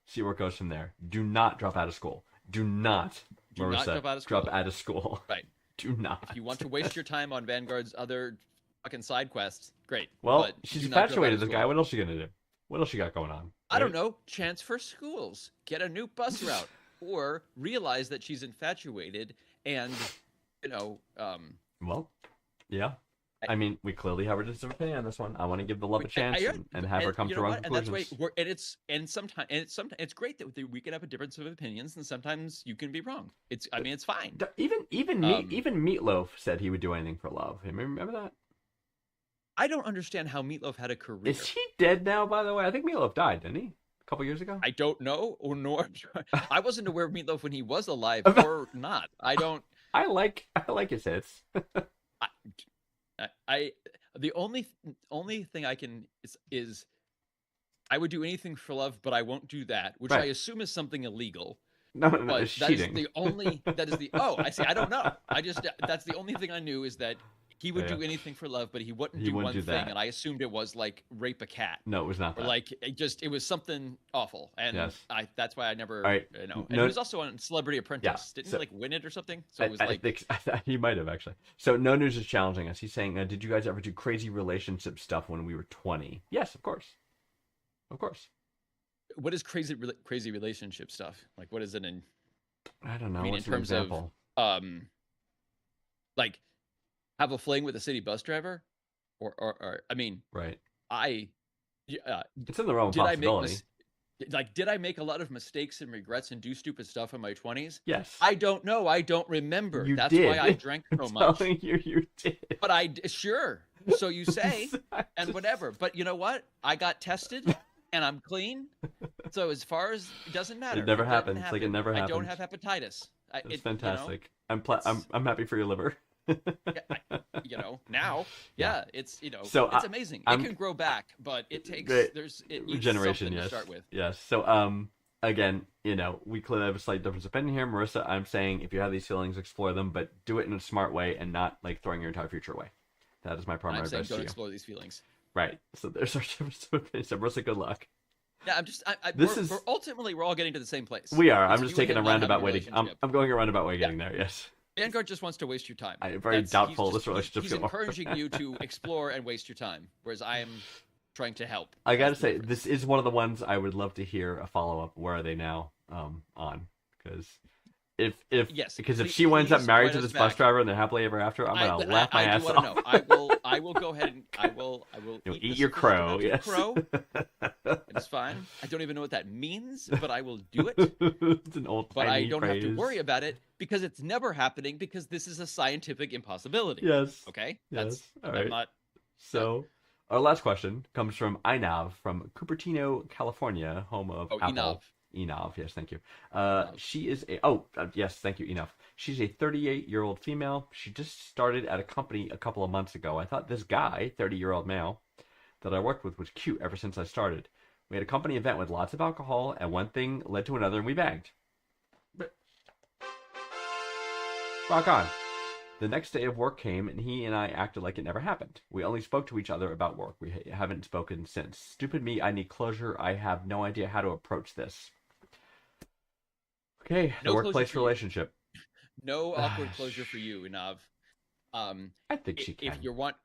see where it goes from there. Do not drop out of school. Do not. Do not Marissa, drop out of school. drop out of school. Right. Do not. If you want to waste your time on Vanguard's other fucking side quests, great. Well, but she's do not drop out infatuated of with this school. guy. What else she gonna do? What else she got going on? I don't Right? know. Chance for schools. Get a new bus route, or realize that she's infatuated, and Well, yeah. I mean, we clearly have a different opinion on this one. I want to give the love a I- chance I- and have her come you to know wrong what? And that's conclusions. why it's great that we can have a difference of opinions, and sometimes you can be wrong. It's fine. Even Meatloaf said he would do anything for love. Remember that? I don't understand how Meatloaf had a career. Is he dead now? By the way, I think Meatloaf died, didn't he? A couple years ago. I don't know, or nor I wasn't aware of Meatloaf when he was alive or not. I don't. I like his hits. The only thing I can is I would do anything for love, but I won't do that, which I Right. assume is something illegal. No, But it's that is cheating. the only. That is the. Oh, I see. I don't know. That's the only thing I knew is that he would Yeah. do anything for love, but he wouldn't He do wouldn't one do thing, that. and I assumed it was like rape a cat. No, it was not Or that. like it was something awful, and Yes. that's why I never, All right, And no- he was also on Celebrity Apprentice. Didn't so- he like win it or something? So it was I like, think he might have actually. So no news is challenging us. He's saying, "Did you guys ever do crazy relationship stuff when we were 20?" Yes, of course, of course. what is crazy relationship stuff? Like, what is it in I don't know. I mean, What's in an terms example? of like have a fling with a city bus driver, or I mean, Right. Did It's in the realm of I make possibility. did I make a lot of mistakes and regrets and do stupid stuff in my 20s? Yes. I don't know. I don't remember. You That's did. why I drank so I'm much. telling you did. But sure. So you say, and whatever. But you know what? I got tested, and I'm clean. So as far as it doesn't matter. never doesn't happens. Like, it never I don't happens. have hepatitis. It's fantastic. I'm it's- I'm happy for your liver. Now, Yeah. it's So, it's amazing. I'm- it can grow back, but it takes Great. it needs Regeneration, something yes. to start with. Yes. So again, we clearly have a slight difference of opinion here. Marissa, I'm saying if you have these feelings, explore them, but do it in a smart way and not like throwing your entire future away. That is my And primary I'm saying advice to don't you. explore these feelings. Right. So there's our difference of opinion. So Marissa, good luck. Yeah, I'm just. This we're, is- we're ultimately we're all getting to the same place. We are. It's I'm just you and taking a him not having roundabout way to. relationship. I'm going a roundabout way getting there. Yes. Vanguard just wants to waste your time. I'm very He's doubtful just- this relationship's He's gonna work. encouraging you to explore and waste your time, whereas I am trying to help. I gotta That's the say, difference. this is one of the ones I would love to hear a follow up. Where are they now? On because if Yes, because if please- she winds up please married write to us this bus back. driver and they're happily ever after, I'm gonna laugh my I ass do off. want to know. I will go ahead and I will You'll eat eat the your secret crow. of Yes. crow. It's fine. I don't even know what that means, but I will do it. It's an old But I timey don't have to phrase. worry about it because it's never happening because this is a scientific impossibility. Yes. Okay. Yes. All I'm right. not. So, our last question comes from Inav from Cupertino, California, home of Oh, Apple. Enav, yes, thank you. Enav. She is yes, thank you, Enav. She's a 38-year-old female. She just started at a company a couple of months ago. I thought this guy, 30-year-old male, that I worked with was cute ever since I started. We had a company event with lots of alcohol, and one thing led to another, and we banged. But... Rock on. The next day of work came, and he and I acted like it never happened. We only spoke to each other about work. We haven't spoken since. Stupid me, I need closure. I have no idea how to approach this. Okay, No the closure workplace for you. relationship. No awkward closure for you, Inav. I think she can. If you want,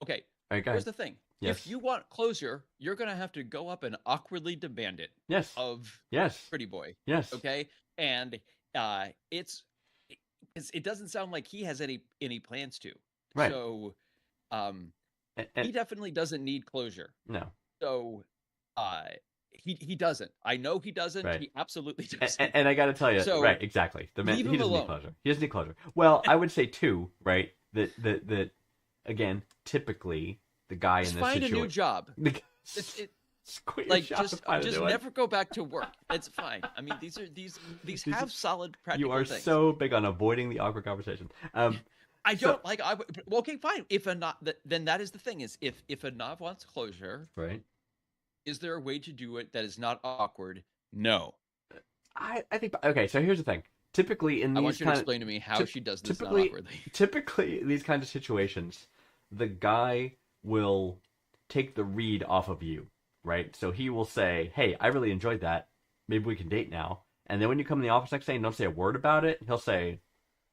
okay. All right, go Here's ahead. the thing. Yes. If you want closure, you're gonna have to go up and awkwardly demand it Yes. of Yes. Pretty Boy. Yes. Okay, and it doesn't sound like he has any plans to. Right. So, he And, definitely doesn't need closure. no. So, he doesn't. I know he doesn't. Right. He absolutely doesn't. And I got to tell you, So, right? Exactly. The man, leave he him doesn't need alone. closure. He doesn't need closure. Well, I would say too, right? That again, typically the guy Just in this find a new situation. job. Like Like just never go back to work. It's fine. I mean, these have solid practical You are things. so big on avoiding the awkward conversation. I so- don't like. Well, okay, fine. If a Nav, then that is the thing. Is if a Nav wants closure, Right. is there a way to do it that is not awkward? No. I think. Okay. So here's the thing. Typically in I want these you to kind explain to me how she does this not typically- awkwardly. typically in these kinds of situations, the guy will take the read off of you, right? So he will say, "Hey, I really enjoyed that. Maybe we can date now." And then when you come in the office next day and don't say a word about it, he'll say,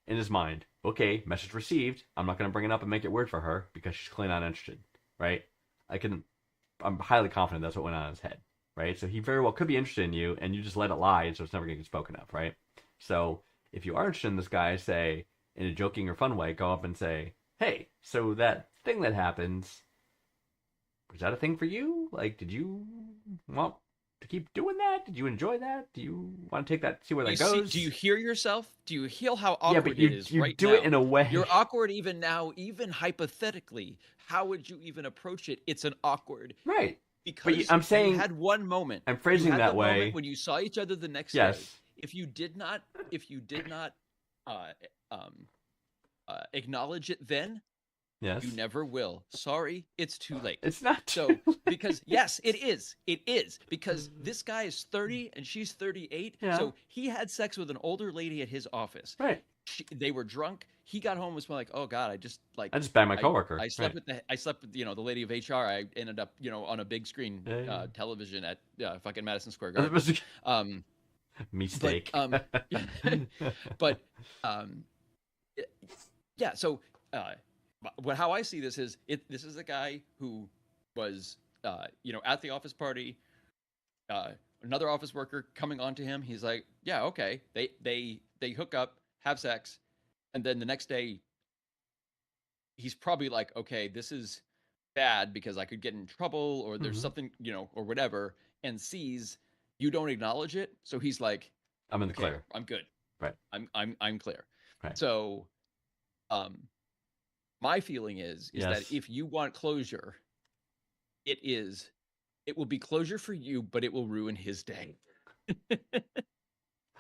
in his mind, okay, message received. I'm not going to bring it up and make it weird for her because she's clearly not interested, right? I'm highly confident that's what went on in his head, right? So he very well could be interested in you, and you just let it lie, so it's never going to get spoken of, right? So if you are interested in this guy, say, in a joking or fun way, go up and say, hey, so that thing that happens, was that a thing for you? Like, did you want to keep doing that? Did you enjoy that? Do you want to take that, see where that goes? Do you hear yourself? Do you hear how awkward yeah, but you, it is you right do now? it in a way. You're awkward even now, even hypothetically. How would you even approach it? It's an awkward. Right. Because I'm saying, you had one moment. I'm phrasing you had that the way. moment when you saw each other the next day. Yes. If you did not acknowledge it then, Yes. you never will. Sorry, it's too late. It's not So, because yes, it is. It is because this guy is 30 and she's 38. Yeah. So he had sex with an older lady at his office. right. They were drunk. He got home and was like, "Oh God, I just banged my coworker." I slept Right. with the the lady of HR. I ended up on a big screen Yeah. television at fucking Madison Square Garden. Mistake. But yeah. So how I see this is this is a guy who was at the office party. Another office worker coming on to him. He's like, yeah, okay. They hook up, have sex, and then the next day he's probably like, okay, this is bad because I could get in trouble or there's something, or whatever, and sees you don't acknowledge it. So he's like, I'm in the okay, clear. I'm good. Right. I'm clear. Right. So my feeling is Yes. that if you want closure, it will be closure for you, but it will ruin his day.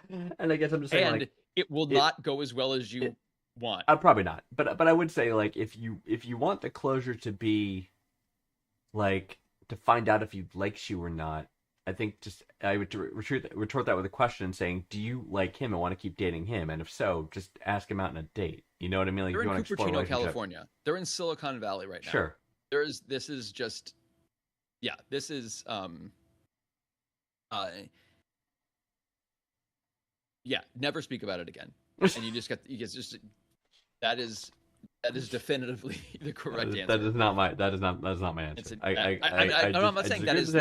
And I guess I'm just saying, And like, it will not go as well as you want. probably not. But I would say, like, if you want the closure to be, like, to find out if he likes you or not, I think I would retort that with a question saying, do you like him and want to keep dating him? And if so, just ask him out on a date. You know what I mean? Like, They're if you in want to explore a Cupertino, relationship. California. They're in Silicon Valley right now. Sure. This is just, yeah, this is, yeah, never speak about it again. And you just that is definitively the correct answer. That is not my answer. I'm not saying that is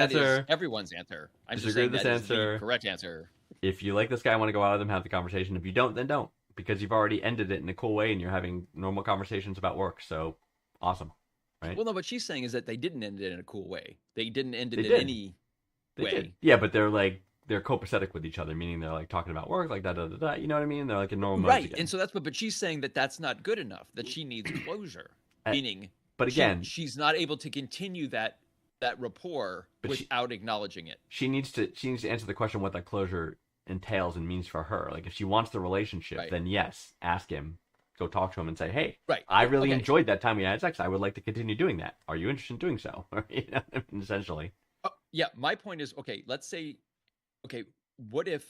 everyone's answer. I'm just disagree saying with that this is the answer. correct answer. If you like this guy, I want to go out with him, have the conversation. If you don't, then don't, because you've already ended it in a cool way and you're having normal conversations about work. So awesome, right? Well, no, what she's saying is that they didn't end it in a cool way. They didn't end it They in did. any They way. did. Yeah, but they're copacetic with each other, meaning they're like talking about work, like da. You know what I mean? They're like in normal modes Right. again. And so but she's saying that that's not good enough, that she needs closure. Meaning, but again, she's not able to continue that rapport without acknowledging it. She needs to answer the question what that closure entails and means for her. Like, if she wants the relationship, Right. then yes, ask him, go talk to him and say, hey, Right. I really Okay. enjoyed that time we had sex. I would like to continue doing that. Are you interested in doing so? Essentially. Yeah, my point is, okay, let's say, what if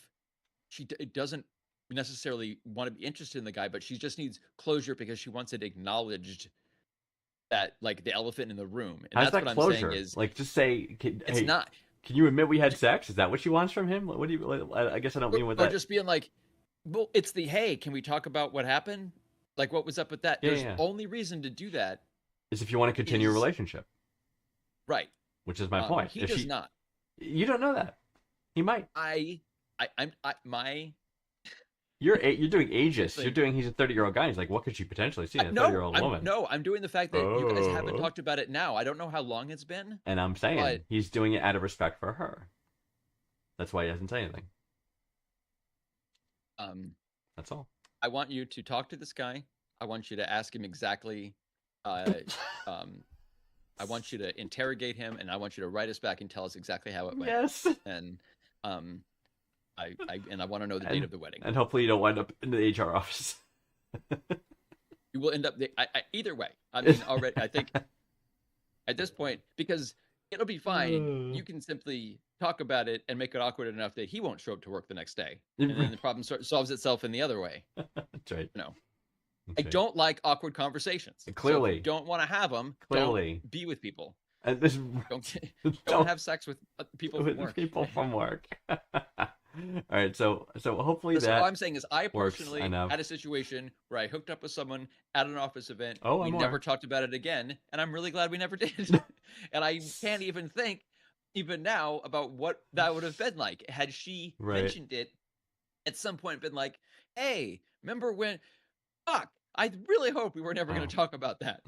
she doesn't necessarily want to be interested in the guy, but she just needs closure because she wants it acknowledged that, like, the elephant in the room. And How's that's that what closure? I'm saying is, like, just say, it's hey, not. can you admit we had sex? Is that what she wants from him? What do you? I guess I don't mean with Or that. just being like, well, it's the, hey, can we talk about what happened? Like, what was up with that? Yeah, There's yeah. only reason to do that. Is if you want to continue a is- relationship, Right. which is my point. He If does not. You don't know that. He might. You're doing ageist. You're doing. He's a 30-year-old guy. He's like, what could she potentially see in a 30-year-old woman? I'm doing the fact that you guys haven't talked about it now. I don't know how long it's been. And I'm saying But- he's doing it out of respect for her. That's why he doesn't say anything. That's all. I want you to talk to this guy. I want you to ask him exactly. I want you to interrogate him, and I want you to write us back and tell us exactly how it went. Yes. And I want to know the date of the wedding. And hopefully you don't wind up in the HR office. You will end up either way. I mean, already, I think at this point, because it'll be fine. You can simply talk about it and make it awkward enough that he won't show up to work the next day, and then the problem solves itself in the other way. That's right. No. That's I right. don't like awkward conversations. Clearly. So if you don't want to have them. Clearly. Don't be with people. And this Don't have sex with people from with work. people from work. All right, so hopefully Listen, that. all I'm saying is I works personally enough. had a situation where I hooked up with someone at an office event. Oh, We I'm never aware. talked about it again, and I'm really glad we never did. And I can't even think, even now, about what that would have been like had she Right. mentioned it at some point, been like, "Hey, remember when? Fuck! I really hope we were never going Oh. to talk about that."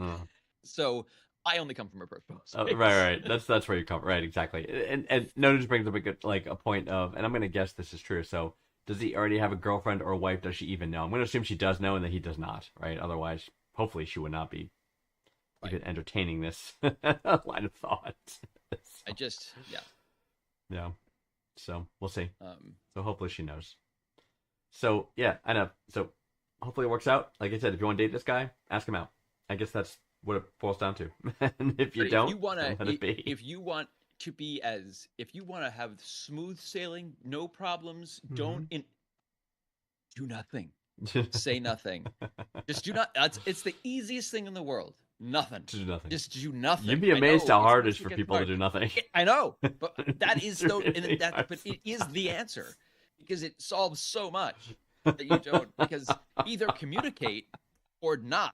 So I only come from a personal space. Right. That's where you come. Right, exactly. And Notice brings up a good a point of, and I'm gonna guess this is true. So, does he already have a girlfriend or a wife? Does she even know? I'm gonna assume she does know, and that he does not. Right. Otherwise, hopefully, she would not be even entertaining this line of thought. I just, Yeah. So we'll see. Um, So hopefully she knows. So yeah, I know. So hopefully it works out. Like I said, if you want to date this guy, ask him out. I guess that's what it boils down to. And if you but don't, if you want then let it be. if you want to be as, if you want to have smooth sailing, no problems, don't do nothing, say nothing, just do not. It's the easiest thing in the world. Nothing. To do nothing. Just do nothing. You'd be I amazed know, how hard it it's is for freaking people to hard. do nothing. I know, but that is so. Really And that, hard but it is the answer, because it solves so much that you don't, because either communicate or not.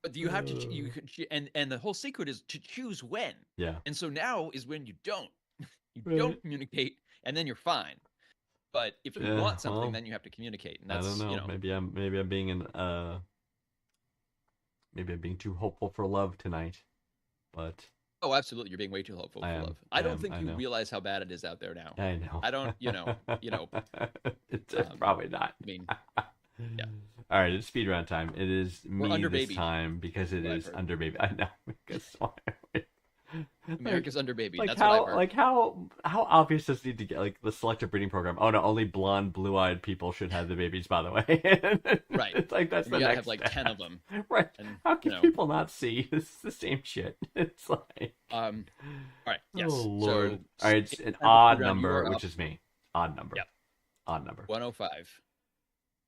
But you have to. And the whole secret is to choose when. Yeah. And so now is when you don't. You Right. don't communicate, and then you're fine. But if you Yeah, want something, well, then you have to communicate. And I that's, don't know. Maybe I'm being maybe I'm being too hopeful for love tonight. But Oh, absolutely. You're being way too hopeful I for am. love. I don't am, think I you know. realize how bad it is out there now. I know. I don't, It's um, probably not. I mean, All right, it's speed round time. It is me under this baby, time because it what I've is heard. under baby. I know. Because America's under baby. like That's what I've heard. how obvious does it need to get, like the selective breeding program? Oh no, only blonde, blue-eyed people should have the babibies. By the way, Right. It's like that's And the you gotta next have like step. 10 of them. Right? And, How can people not see? This is the same shit. It's like all right. Yes. oh lord. So, All right, it's speed an round, odd you number, are which up is me. Odd number. Yep. Odd number. 105.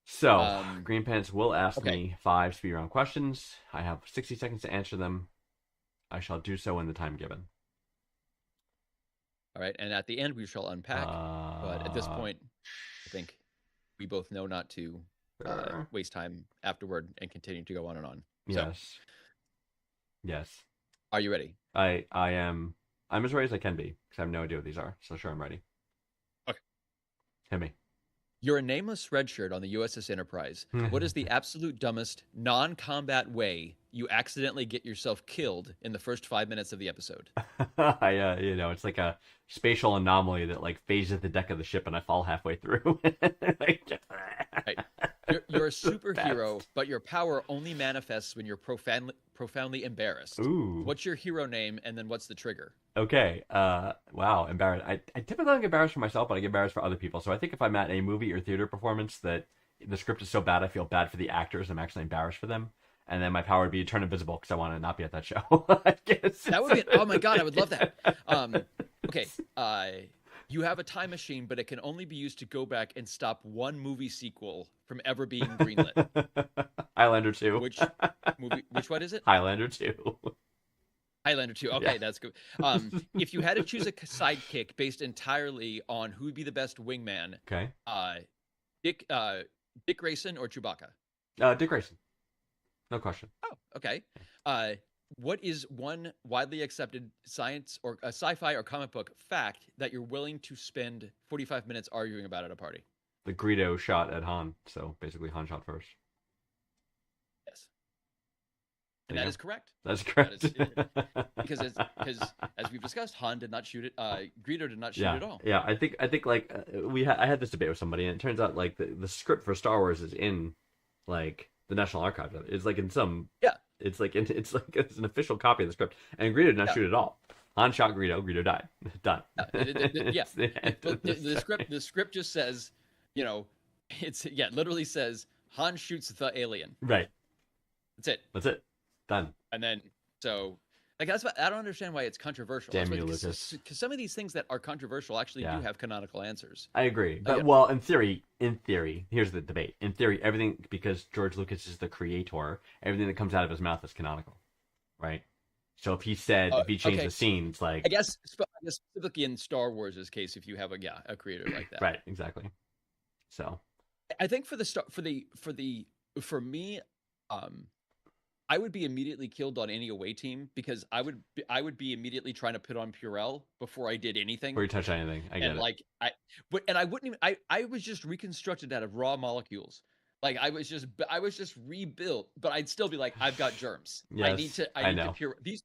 So, Green Pants will ask okay. me 5 speed round questions. I have 60 seconds to answer them. I shall do so in the time given. All right. And at the end, we shall unpack. But at this point, I think we both know not to sure. waste time afterward and continue to go on and on. So, Yes. Yes. are you ready? I am. I'm as ready as I can be because I have no idea what these are. So sure, I'm ready. Okay. Hit me. You're a nameless redshirt on the USS Enterprise. What is the absolute dumbest non-combat way you accidentally get yourself killed in the first 5 minutes of the episode? It's like a spatial anomaly that like phases the deck of the ship, and I fall halfway through. Like, Right. You're a superhero, but your power only manifests when you're profoundly embarrassed. Ooh. What's your hero name, and then what's the trigger? Okay. Wow. Embarrassed. I typically don't get embarrassed for myself, but I get embarrassed for other people. So I think if I'm at a movie or theater performance that the script is so bad, I feel bad for the actors. I'm actually embarrassed for them. And then my power would be to turn invisible because I want to not be at that show. I guess. That would be. Oh my god, I would love that. Okay. You have a time machine, but it can only be used to go back and stop one movie sequel from ever being greenlit. Highlander 2. Which movie? Which one is it? Highlander 2. Highlander 2. Okay, Yeah. that's good. If you had to choose a sidekick based entirely on who would be the best wingman, Okay. Dick Grayson or Chewbacca? Dick Grayson. No question. Oh, okay. What is one widely accepted science or sci-fi or comic book fact that you're willing to spend 45 minutes arguing about at a party? The Greedo shot at Han. So basically, Han shot first. Yes. And There you that go. is correct. That's correct. Because as we've discussed, Han did not shoot it. Greedo did not shoot yeah, it at all. yeah. I think like I had this debate with somebody, and it turns out like the script for Star Wars is in like the National Archives. It's like in some It's like it's an official copy of the script, and Greedo did not shoot at all. Han shot Greedo. Greedo died. Done. Yeah. It's the end of The script just says, literally says Han shoots the alien. Right. That's it. That's it. Done. And then so like that's what, I don't understand why it's controversial. Damn That's you, why- Lucas. Because some of these things that are controversial actually do have canonical answers. I agree. But Okay. well, in theory, here's the debate. In theory, everything, because George Lucas is the creator, everything that comes out of his mouth is canonical, right? So if he said, if he changed okay. the scene, it's like I guess specifically in Star Wars' case, if you have a creator like that. right, exactly. So I think for me, I would be immediately killed on any away team because I would be immediately trying to put on Purell before I did anything. before you touch anything, I get And it. like I wouldn't even I was just reconstructed out of raw molecules. Like I was just rebuilt, but I'd still be like, I've got germs. I need Yes, to I I need know. to pure these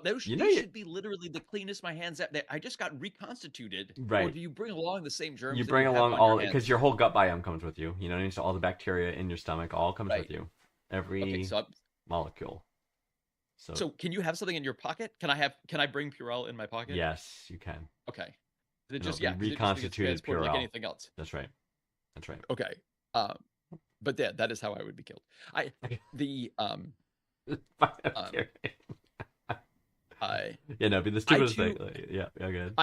those You know these you- should be literally the cleanest my hands at. I just got reconstituted. Or Right. do you bring along the same germs? You that bring have along on all your hands? because your whole gut biome comes with you. You know, so all the bacteria in your stomach all comes Right. with you. Every Okay, molecule. so can you have something in your pocket? Can I bring Purell in my pocket? Yes, you can. Okay. It And just it'll be 'cause it just gets reconstituted transported like Purell. anything else. That's right. That's right. Okay. But yeah, that is how I would be killed. The I Yeah, no, be the stupidest too- thing. Like, yeah, good.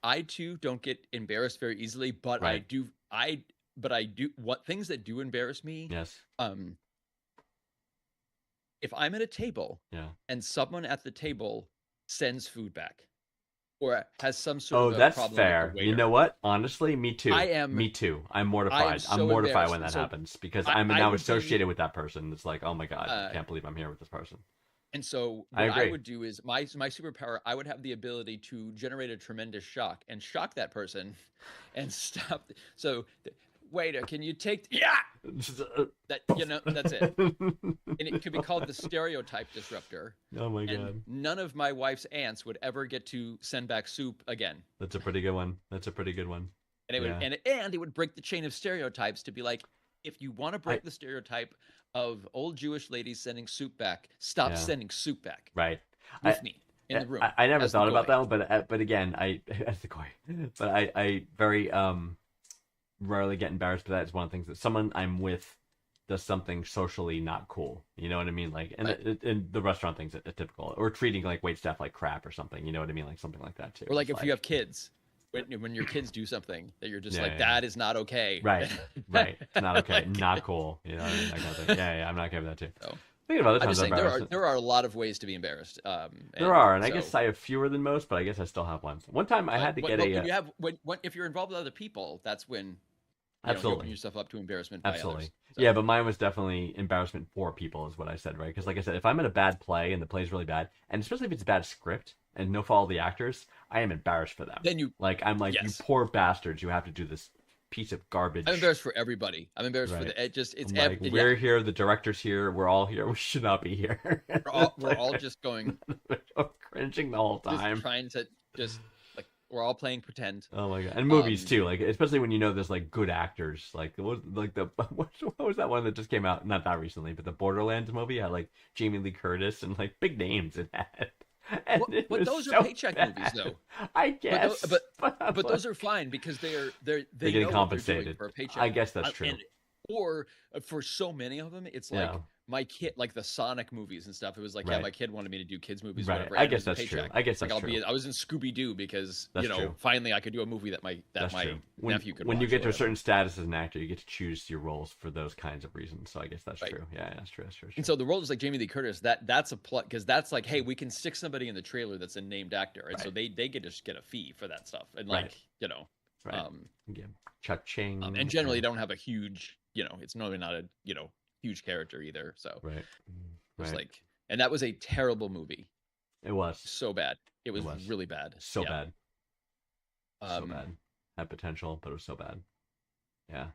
I too don't get embarrassed very easily, but Right. I do what things that do embarrass me. Yes. If I'm at a table Yeah. and someone at the table sends food back or has some sort Oh, of a that's problem fair. with the You waiter, know what? Honestly, me too. I am- Me too. I'm mortified. so I'm mortified when embarrassed. that So happens because I I'm now would be- associated with that person. It's like, oh my god, I Uh, can't believe I'm here with this person. And so I what I agree. would do is my superpower, I would have the ability to generate a tremendous shock and shock that person and stop. So waiter, can you take that? That's it. And it could be called the stereotype disruptor. Oh my god, And none of my wife's aunts would ever get to send back soup again. that's a pretty good one. That's a pretty good one. And it would Yeah. and it would break the chain of stereotypes to be like, if you want to break the stereotype of old Jewish ladies sending soup back, stop Yeah. sending soup back Right. with me in the room. I never as the thought about goy. that one, but again, I as the goy, but I very rarely get embarrassed. But that's one of the things that someone I'm with does something socially not cool. You know what I mean? Like, and, Right. and the restaurant things are typical, or treating like wait staff like crap or something. You know what I mean? Like something like that too. Or like It's if you have kids, when your kids do something that you're just Yeah, like, yeah. that is not okay. right, right, it's not okay, Like- not cool. You know what I mean? That kind of thing. Yeah, I'm not okay with that too. So, Thinking about other I'm times just saying embarrassed. there are a lot of ways to be embarrassed. There are, and I so- guess I have fewer than most, but I guess I still have one. One time I had to get when a. you have when if you're involved with other people, that's when you Absolutely. open yourself up to embarrassment. By Absolutely. others. So, Yeah, but mine was definitely embarrassment for people, is what I said, right? Because, like I said, if I'm in a bad play and the play's really bad, and especially if it's a bad script and no follow the actors, I am embarrassed for them. Then you. I'm like, Yes. you poor bastards, you have to do this piece of garbage. I'm embarrassed for everybody. I'm embarrassed for Right. the. It's I'm ev- like, yeah, we're here, the director's here, we're all here, we should not be here. we're all just going, We're cringing the whole just time. trying to just like we're all playing pretend. Oh my god! And movies Um, too, like especially when you know there's like good actors, like what was that one that just came out? Not that recently, but the Borderlands movie had like Jamie Lee Curtis and like big names in that. And it But was those so are paycheck bad. movies, though. I guess, But those are fine because they getting know what they're doing compensated. for a paycheck. I guess that's true. Or for so many of them, it's like Yeah. my kid, like the Sonic movies and stuff. It was like, yeah, Right. my kid wanted me to do kids movies. Right. Whatever, I and it guess was a that's true. paycheck. I guess Like that's true. I was in Scooby Doo because That's true. finally I could do a movie that my That's true. nephew could. When you watch get or to a whatever. certain status as an actor, you get to choose your roles for those kinds of reasons. So I guess that's Right. true. Yeah, that's true. That's true. And so the roles like Jamie Lee Curtis, that's a plot because that's like, hey, we can stick somebody in the trailer that's a named actor, and so Right. they get to just get a fee for that stuff, and Right. like you know, right. Yeah. Cha-ching. and generally don't have a huge, it's normally not a huge character either. So Right. it's Right. like, and that was a terrible movie, It was so bad. It was, was. really bad, so Yeah. bad. So bad. Had potential, but it was so bad. Yeah.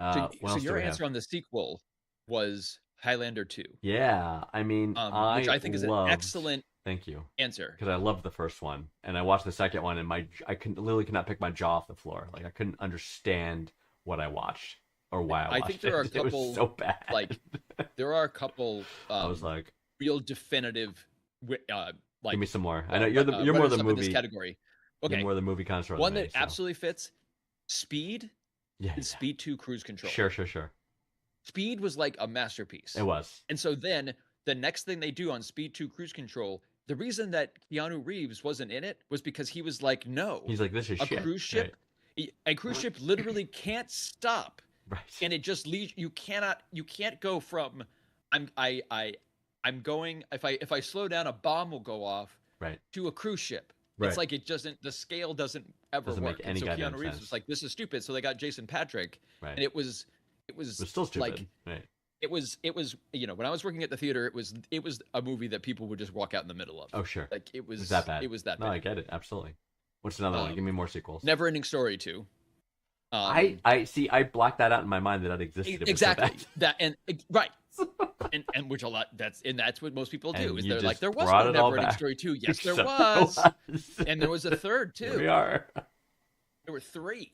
So, What so else do your we answer have? on the sequel was Highlander 2, Yeah, I mean, which I think is an loved- excellent Thank you, answer. because I loved the first one, and I watched the second one, and I literally could not pick my jaw off the floor. Like I couldn't understand what I watched or why I watched think there are a it. It was couple, so bad. Like, there are a couple I was like, real definitive, like give me some more. I know you're more the runners-up in movie. this category. You're Okay, more the movie connoisseur. one than that me, so. absolutely fits. Speed Yeah, and Speed 2 Cruise Control. Sure. Speed was like a masterpiece. It was. And so then the next thing they do on Speed 2 Cruise Control, the reason that Keanu Reeves wasn't in it was because he was like, no, He's like, this is a shit. cruise ship, a cruise ship literally can't stop, Right. and it just leads. You can't go from I'm going. If I slow down, a bomb will go off Right. to a cruise ship. Right. It's like the scale doesn't ever Doesn't make work. any and so goddamn Keanu Reeves sense. was like, "This is stupid," so they got Jason Patrick, Right. and it was still stupid. like Right. it was when I was working at the theater, it was a movie that people would just walk out in the middle of. Oh sure. Like it was that bad? It was that No, bad. I get it. Absolutely. What's another one? Give me more sequels. Never Ending Story 2. I see. I blocked that out in my mind that existed. It was so Exactly bad. that and right. and which a lot that's what most people do And is you they're like, just there was brought no it all Never Ending back. Story 2. Yes, there So was. was. And there was a third Here too. we are. There were 3.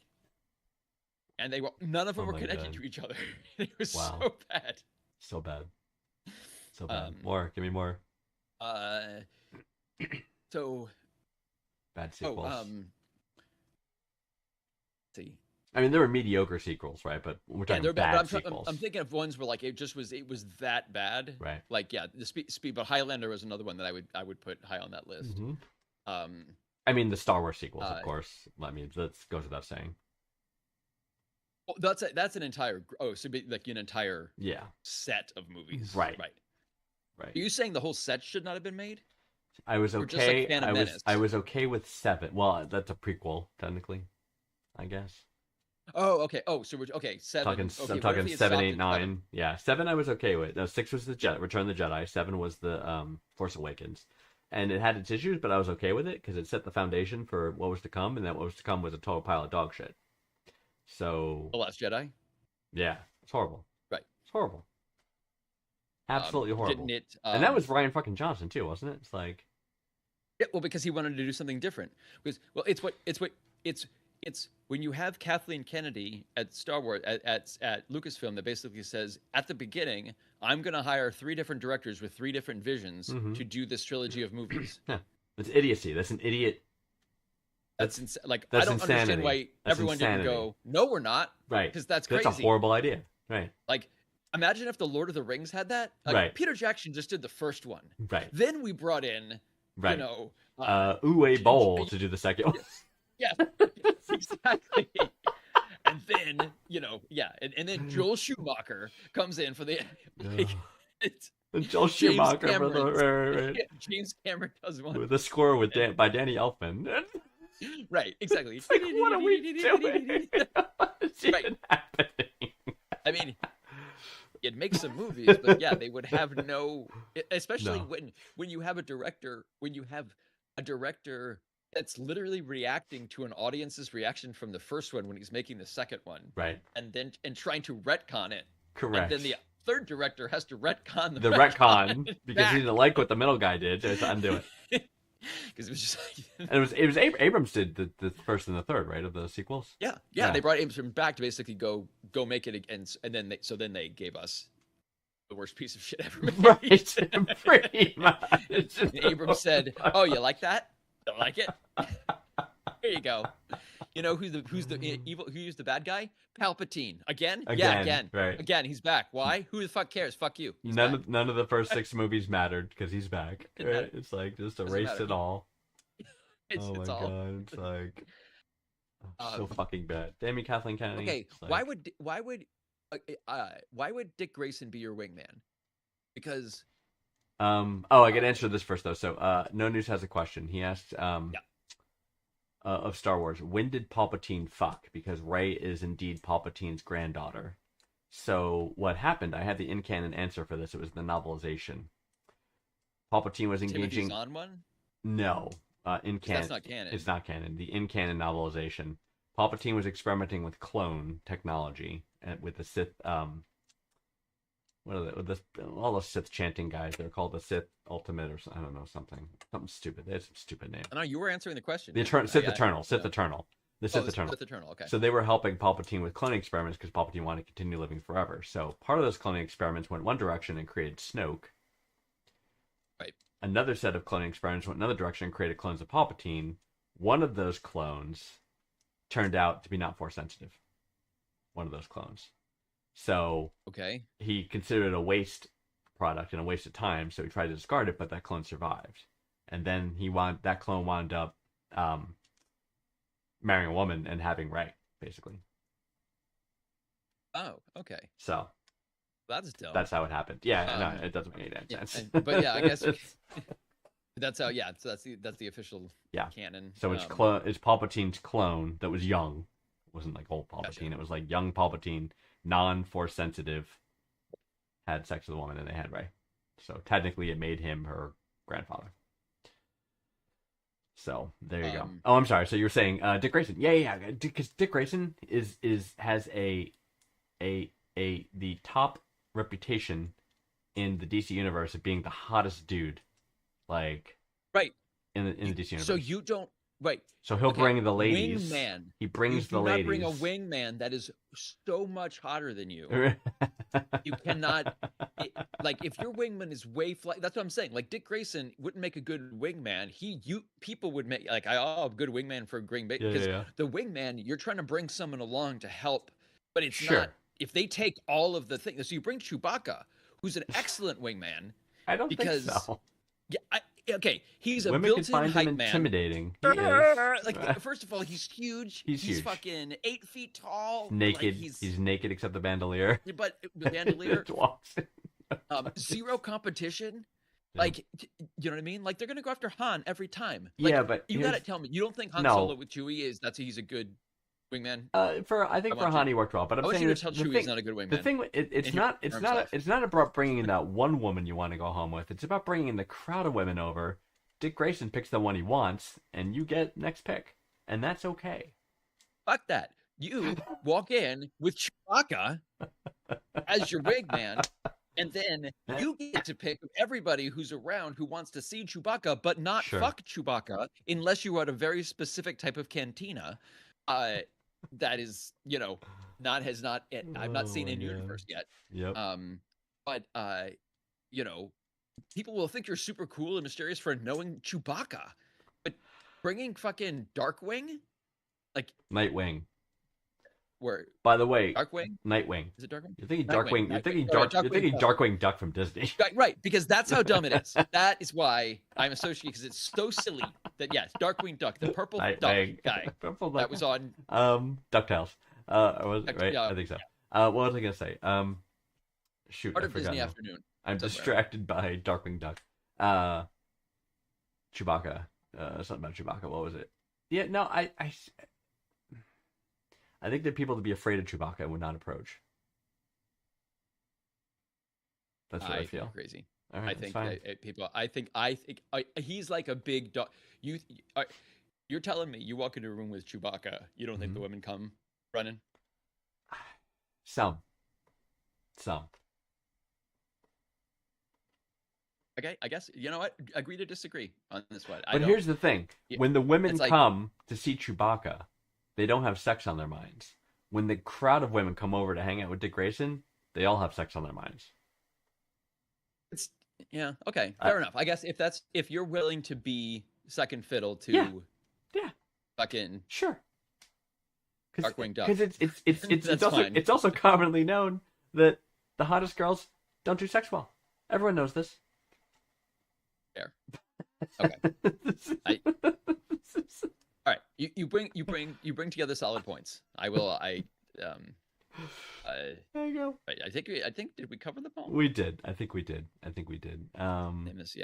And they were none of them Oh were my connected God. to each other. It was Wow. so bad. So bad. So bad. Um, More. Give me more So bad sequels. let's see. I mean, there were mediocre sequels, right? But we're talking They're bad but sequels. I'm thinking of ones where like it was that bad. Right. Like the speed, but Highlander was another one that I would put high on that list. Mhm. Um, I mean, the Star Wars sequels, of uh, course. I mean, that goes without saying. well, that's an entire so be like an entire Yeah. set of movies. Right. Right. Right. Are you saying the whole set should not have been made? I was or just like okay. Phantom Menace? I was okay with 7. Well, that's a prequel, technically. I guess. Oh, okay. Oh, so we're okay. 7. I'm okay, what if talking he had 7, stopped 8, at 9. Yeah, 7 I was okay with. No, 6 was the Return of the Jedi. 7 was the Force Awakens, and it had its issues, but I was okay with it because it set the foundation for what was to come, and that what was to come was a total pile of dog shit. So The Last Jedi. yeah, it's horrible. Right. It's horrible. Absolutely horrible. Didn't it? And that was Ryan fucking Johnson too, wasn't it? It's like Yeah, well, because he wanted to do something different. Because it's when you have Kathleen Kennedy at Star Wars at Lucasfilm that basically says at the beginning, I'm going to hire 3 different directors with 3 different visions to do this trilogy of movies. yeah, it's idiocy. That's an idiot. That's like that's I don't understand insanity. why That's everyone insanity. didn't go. No, we're not. Right. Because that's crazy. That's a horrible idea. Right. Like, imagine if the Lord of the Rings had that. Like, Right. Peter Jackson just did the first one. Right. Then we brought in, Right. you know, Uwe Boll to do the second one. yeah, exactly. And then, and then Joel Schumacher comes in for the. Like, it's, And Joel James Schumacher for the Cameron's- right. James Cameron does one. With the score with by Danny Elfman. Right, exactly. It's like, what are we doing? What's Right. even happening? I mean, it makes some movies, but yeah, they would have no. Especially No. when you have a director that's literally reacting to an audience's reaction from the first one when he's making the second one, Right. and trying to retcon it. Correct. And then the third director has to retcon the retcon because back. he didn't like what the middle guy did, so he had to undo it. Because it was just like, And it was Abrams did the first and the third, right, of the sequels. yeah, Yeah. they brought Abrams back to basically go make it again, and then they gave us the worst piece of shit ever made. Right. Pretty much. And Abrams said, "Oh, you like that? You like it? Here you go. You know who's the evil? Who's the bad guy? Palpatine again? Yeah, again. Right. Again, he's back. Why? Who the fuck cares? Fuck you. He's None back. of the first 6 movies mattered because he's back. Didn't Right? matter. It's like just Doesn't erase matter. it all. It's, Oh my it's all god, it's like so Um, fucking bad. Damn you, Kathleen Kennedy. okay. It's like- Why would Dick Grayson be your wingman? Because I can answer this first though. So No News has a question. He asked of Star Wars, when did Palpatine fuck? Because Rey is indeed Palpatine's granddaughter. So what happened? I had the in-canon answer for this. It was the novelization. Palpatine was Timothy engaging. Zahn one. No, in canon. That's not canon. It's not canon. The in-canon novelization. Palpatine was experimenting with clone technology and with the Sith. What are they? With all the Sith chanting guys. They're called the Sith Ultimate or I don't know something stupid. They had some stupid name. I know you were answering the question. The Sith Eternal. Sith Eternal. The Sith Eternal. Sith Eternal. Okay. So they were helping Palpatine with cloning experiments because Palpatine wanted to continue living forever. So part of those cloning experiments went one direction and created Snoke. Right. Another set of cloning experiments went another direction and created clones of Palpatine. One of those clones turned out to be not Force sensitive. One of those clones. So Okay. he considered it a waste product and a waste of time, so he tried to discard it, but that clone survived. And then that clone wound up marrying a woman and having Rey, basically. Oh, okay. So That's dumb. that's how it happened. Yeah, Um, no, it doesn't make any yeah, sense. but yeah, I guess. That's how. Yeah. So that's the official Yeah. canon. So it's it's Palpatine's clone that was young. It wasn't like old Palpatine. Gotcha. It was like young Palpatine, non-force sensitive, had sex with a woman and they had Rey. So technically, it made him her grandfather. So there you go. Oh, I'm sorry. So you were saying Dick Grayson? Yeah. Because Dick Grayson has the top reputation in the DC universe of being the hottest dude, like right in the DC universe. So you don't right. So he'll bring the ladies. Wingman. He brings the you do ladies. not bring a wingman that is so much hotter than you. You cannot. Like if your wingman is way that's what I'm saying. Like Dick Grayson wouldn't make a good wingman. People would make like a good wingman for Green Bay because the wingman you're trying to bring someone along to help, but it's not. If they take all of the things, so you bring Chewbacca, who's an excellent wingman. I don't think so. Yeah. Okay, he's a Women can built-in find hype him man. intimidating. He is. Like, first of all, he's huge. He's huge. Fucking 8 feet tall. Naked. Like, he's naked except the bandolier. But the bandolier. Walks in. Zero competition. Like, you know what I mean? Like, they're gonna go after Han every time. Like, yeah, but you gotta tell me, you don't think Han Solo with Chewie he's a good wingman? I think for Han he worked well, but I'm saying you to tell Chewie he's not a good wingman. The thing, it's not about bringing in that one woman you want to go home with. It's about bringing in the crowd of women over. Dick Grayson picks the one he wants, and you get next pick, and that's okay. Fuck that. You walk in with Chewbacca as your wingman, and then you get to pick everybody who's around who wants to see Chewbacca, but not fuck Chewbacca unless you are at a very specific type of cantina. That is, I've not seen in universe yet. Yep. But people will think you're super cool and mysterious for knowing Chewbacca, but bringing fucking Darkwing, like Nightwing. Where? By the way, Darkwing. Nightwing. Is it Darkwing? You're thinking Darkwing. You're thinking Darkwing Duck from Disney. Right, because that's how dumb it is. That is why I'm associated, because it's so silly that yes, Darkwing Duck, the purple duck guy, purple duck. that was on DuckTales. Right? Yeah. I think so. What was I gonna say? Shoot, part I of forgot Disney now. Afternoon. I'm distracted by Darkwing Duck. Chewbacca. Something about Chewbacca. What was it? Yeah, no, I think that people to be afraid of Chewbacca would not approach. That's what I feel. Crazy. All right, I think he's like a big dog. You're telling me you walk into a room with Chewbacca, you don't think the women come running? Some. Okay, I guess, you know what? Agree to disagree on this one. But here's the thing. When the women come to see Chewbacca, they don't have sex on their minds. When the crowd of women come over to hang out with Dick Grayson, they all have sex on their minds. Okay, fair enough. I guess if you're willing to be second fiddle to fucking sure. Darkwing Duck. Because it's also commonly known that the hottest girls don't do sex well. Everyone knows this. Fair. Okay. All right. You bring together solid points. There you go. I think did we cover them all? We did. I think we did. Name is,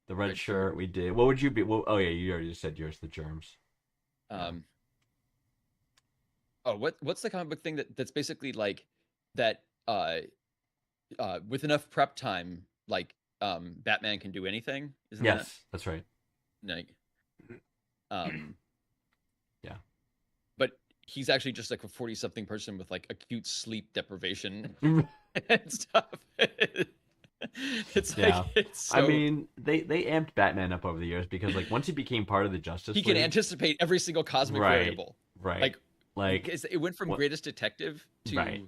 the red shirt we did. What would you be? Well, oh yeah, you already said yours. The germs. What's the comic book thing that's basically like that? With enough prep time, like Batman can do anything. Isn't that's right. Like, yeah. But he's actually just like a 40-something person with like acute sleep deprivation and stuff. It's like it's so... I mean, they amped Batman up over the years because like once he became part of the Justice League, he can anticipate every single cosmic variable. Right. Like it went from greatest detective to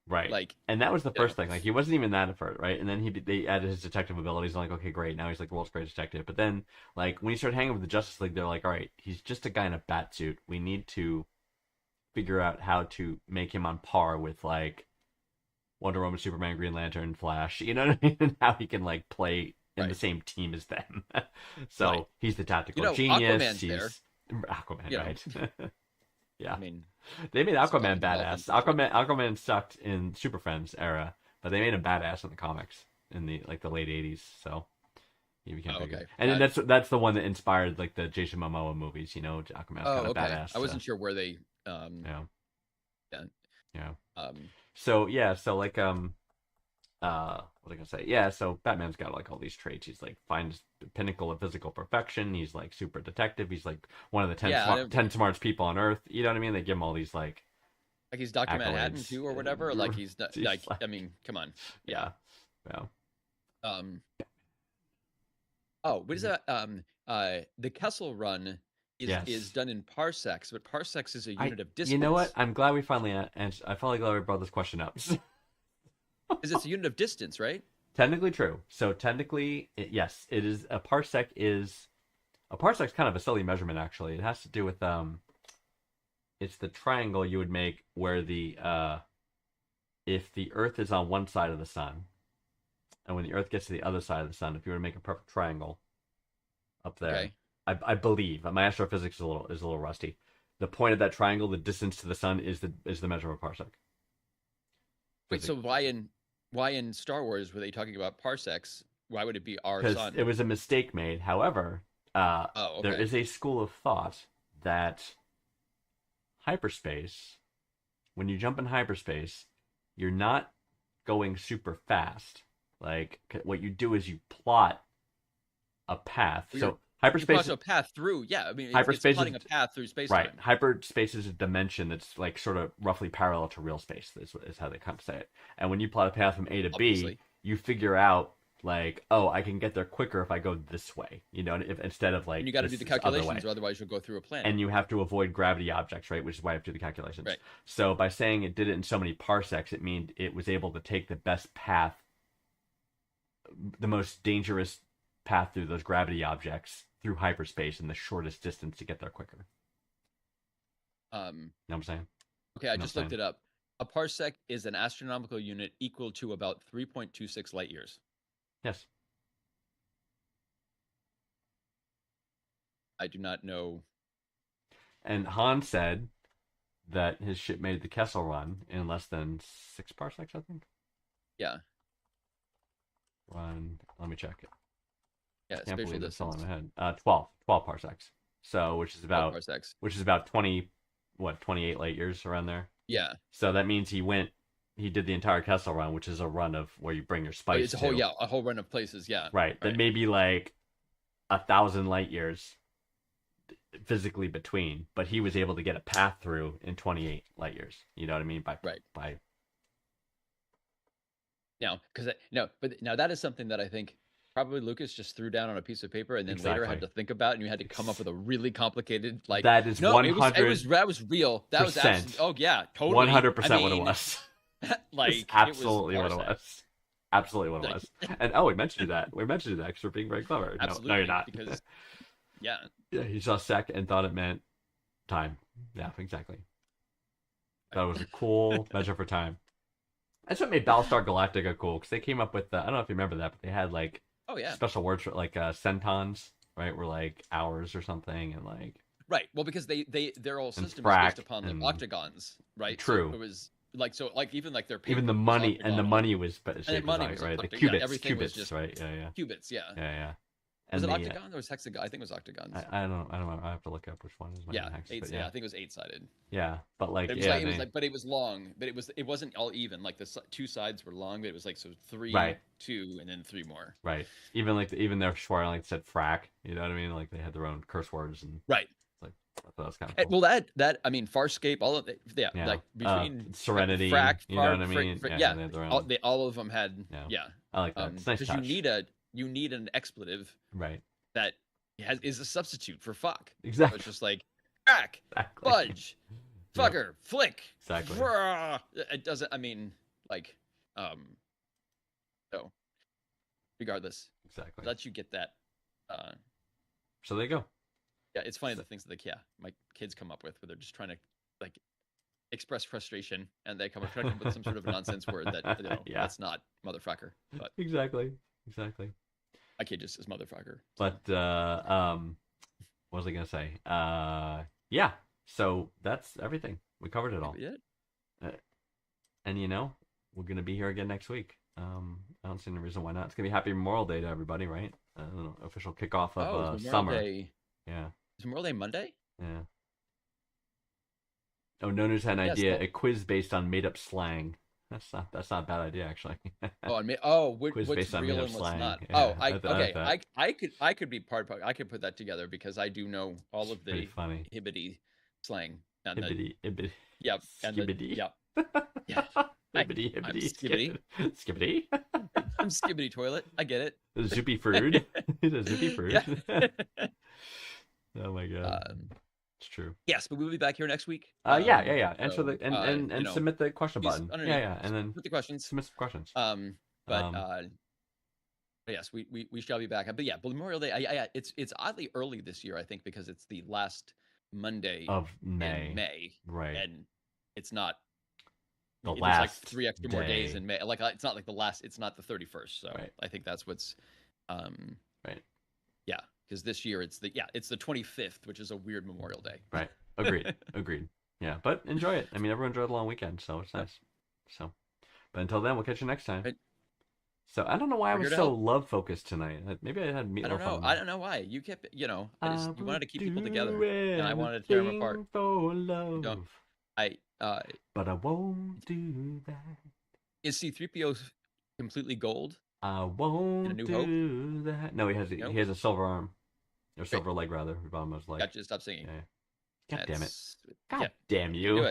right. Like, and that was the first thing. Like he wasn't even that at first, right? And then they added his detective abilities. And like, okay, great. Now he's like the world's greatest detective. But then, like when he started hanging with the Justice League, they're like, all right, he's just a guy in a bat suit. We need to figure out how to make him on par with like Wonder Woman, Superman, Green Lantern, Flash. You know what I mean? And how he can like play in the same team as them. So he's the tactical genius. Aquaman's there. Aquaman, right? Yeah, I mean, they made Aquaman badass. Aquaman sucked in Super Friends era, but they made him badass in the comics in the late '80s. So He became Oh, bigger. okay. And then Yeah. that's the one that inspired like the Jason Momoa movies. Aquaman's Oh, kind of okay. badass. I wasn't sure where they. Yeah. Yeah. Yeah. Um. So yeah, so like what was I gonna say? Yeah, so Batman's got like all these traits. He's like finds the pinnacle of physical perfection. He's like super detective. He's like one of the 10, Yeah, 10 smartest people on Earth. You know what I mean? They give him all these like Like he's Dr. Manhattan accolades. too, or whatever. Like he's not, He's like. like- I mean, come on. yeah, yeah. Um. Oh, what is that? The Kessel Run is Yes. done in parsecs, but parsecs is a unit of distance. You know what? I'm glad we finally and I'm finally glad we brought this question up. Because it's a unit of distance, right? Technically true. So technically, yes, it is a parsec. Is a parsec's kind of a silly measurement actually. It has to do with it's the triangle you would make where the if the Earth is on one side of the sun, and when the Earth gets to the other side of the sun, if you were to make a perfect triangle up there, Okay. I believe my astrophysics is a little rusty. The point of that triangle, the distance to the sun, is the measure of a parsec. Wait, so why in Star Wars were they talking about parsecs? Why would it be our Because sun? it was a mistake made. However, Oh, there okay. is a school of thought that hyperspace, when you jump in hyperspace, you're not going super fast. Like what you do is you plot a path. Well, So You hyperspace, plot a path through. Yeah, I mean, Hyperspace it's plotting is- a path through space right? time. Hyperspace is a dimension that's like sort of roughly parallel to real space. Is how they kind of say it. And when you plot a path from A to B, Obviously. you figure out like, oh, I can get there quicker if I go this way. If instead of like And you got to do this the other way. calculations, or otherwise you'll go through a planet. And you have to avoid gravity objects, right? Which is why I have to do the calculations. Right. So by saying it did it in so many parsecs, it means it was able to take the best path, the most dangerous path through those gravity objects through hyperspace in the shortest distance to get there quicker. You know what I'm saying? Okay, I No just looked sign. it up. A parsec is an astronomical unit equal to about 3.26 light years. Yes. I do not know. And Han said that his ship made the Kessel Run in less than 6 parsecs, I think. Yeah, Let me check it. yeah, Can't spatial believe it's all in distance. my head. 12 parsecs. So, which is 12 about parsecs. 28 light years around there. Yeah, So that means he did the entire Kessel Run, which is a run of where you bring your spice it's a to. whole run of places. Yeah, Right. That may be like 1,000 light years physically between, but he was able to get a path through in 28 light years. You know what I mean? By Now, but now that is something that I think probably Lucas just threw down on a piece of paper and then later had Exactly. to think about, and you had to come up with a really complicated like. That is no, it was 100%. that was real. That was absolutely. Oh yeah, totally. 100% I what it mean, was. Like It's absolutely it what was it parsec. was. Absolutely what it was. And we mentioned that. We mentioned that because we're being very clever. Absolutely, No, you're not. because yeah, Yeah, he saw sec and thought it meant time. Yeah, exactly. Thought it was a cool measure for time. That's what made Battlestar Galactica cool, because they came up with, I don't know if you remember that, but they had like oh yeah, special words for like centons, right? Were like hours or something, and like right. Well, because their whole system is frac based upon like and- octagons, right? True. So it was like even like their even the paper was money and the octagonal. money was shaped the as money like, was right? The octagon. Yeah, qubits, everything was just right? Yeah. Qubits, yeah. And Was it the, octagon or was hexagon? I think it was octagons. I don't know. I have to look up which one is my Yeah, hex, eight, but yeah, yeah, I think it was 8-sided. yeah. But like, It was yeah, like, but it was long. But it wasn't all even. Like the two sides were long, but it was like so 3, Right. 2, and then 3 more. right. Even like even their Schwarr like said frack. You know what I mean? Like they had their own curse words, and Right. I thought that was kind of And, cool. well, that I mean, Farscape, all of it, yeah, Yeah. like between Serenity, frac, you know what I mean? yeah, they had their own. all of them had, Yeah. yeah. I like that. It's a nice Because touch. you need an expletive Right. that is a substitute for fuck. So Exactly. it's just like crack, Exactly. budge, Yep. fucker, flick. Exactly. Frah. It doesn't. I mean, like, so regardless, Exactly. lets you get that. So there you go. Yeah, it's funny the things that my kids come up with, where they're just trying to like express frustration, and they come up with some sort of nonsense word that Yeah. that's not motherfucker, but Exactly. my kid just says motherfucker. But what was I gonna say? Yeah. So that's everything. We covered it all. Yeah. And we're gonna be here again next week. I don't see any reason why not. It's gonna be Happy Memorial Day to everybody, right? I don't know, official kickoff Oh, of it's Memorial summer. Day. Yeah, Is Memorial Day Monday? yeah. Oh, No News had an Yes, idea: well- a quiz based on made-up slang. That's not a bad idea, actually. Quiz What's based on real made-up and what's slang. not? Yeah, Oh, I like that. I could be part. I could put that together because I do know all of Pretty the funny. hibbity slang and the Hibbity, hibbity, yep and the skibbity. yep. Yeah, Hibbity, I'm hibbity, skibbity. skibbity. I'm skibbity toilet. I get it. Zoopy food. He's a zoopy food. Yeah. Oh my god, um, it's true. yes, but we'll be back here next week. Yeah. Answer so, the and you know, submit the question please, button. underneath, Yeah, and then put the questions. submit some questions. But Um, yes, we shall be back. But yeah, Memorial Day. It's oddly early this year. I think because it's the last Monday of in May, May, right? and it's not. The There's like last 3 extra more days day. in May. Like it's not like the last. It's not the 31st. So Right. I think that's what's, Right. Yeah, because this year it's the 25th, which is a weird Memorial Day. Right. Agreed. Agreed. Yeah, but enjoy it. I mean, everyone enjoyed the long weekend, so it's Yep. nice. So, but until then, we'll catch you next time. Right. So I don't know why I We're was here to so help. love focused tonight. Maybe I had meatloaf. I don't know. on I don't know why you kept. You wanted to keep people together, do and I wanted to tear them apart. anything for love, but I won't do that. Is C-3PO completely gold? I won't New do that. No, Nope. he has a silver arm, or silver leg rather. The bottom of his leg. Gotcha. Stop singing. Yeah. God damn it! That's- God Yeah, damn you! do it.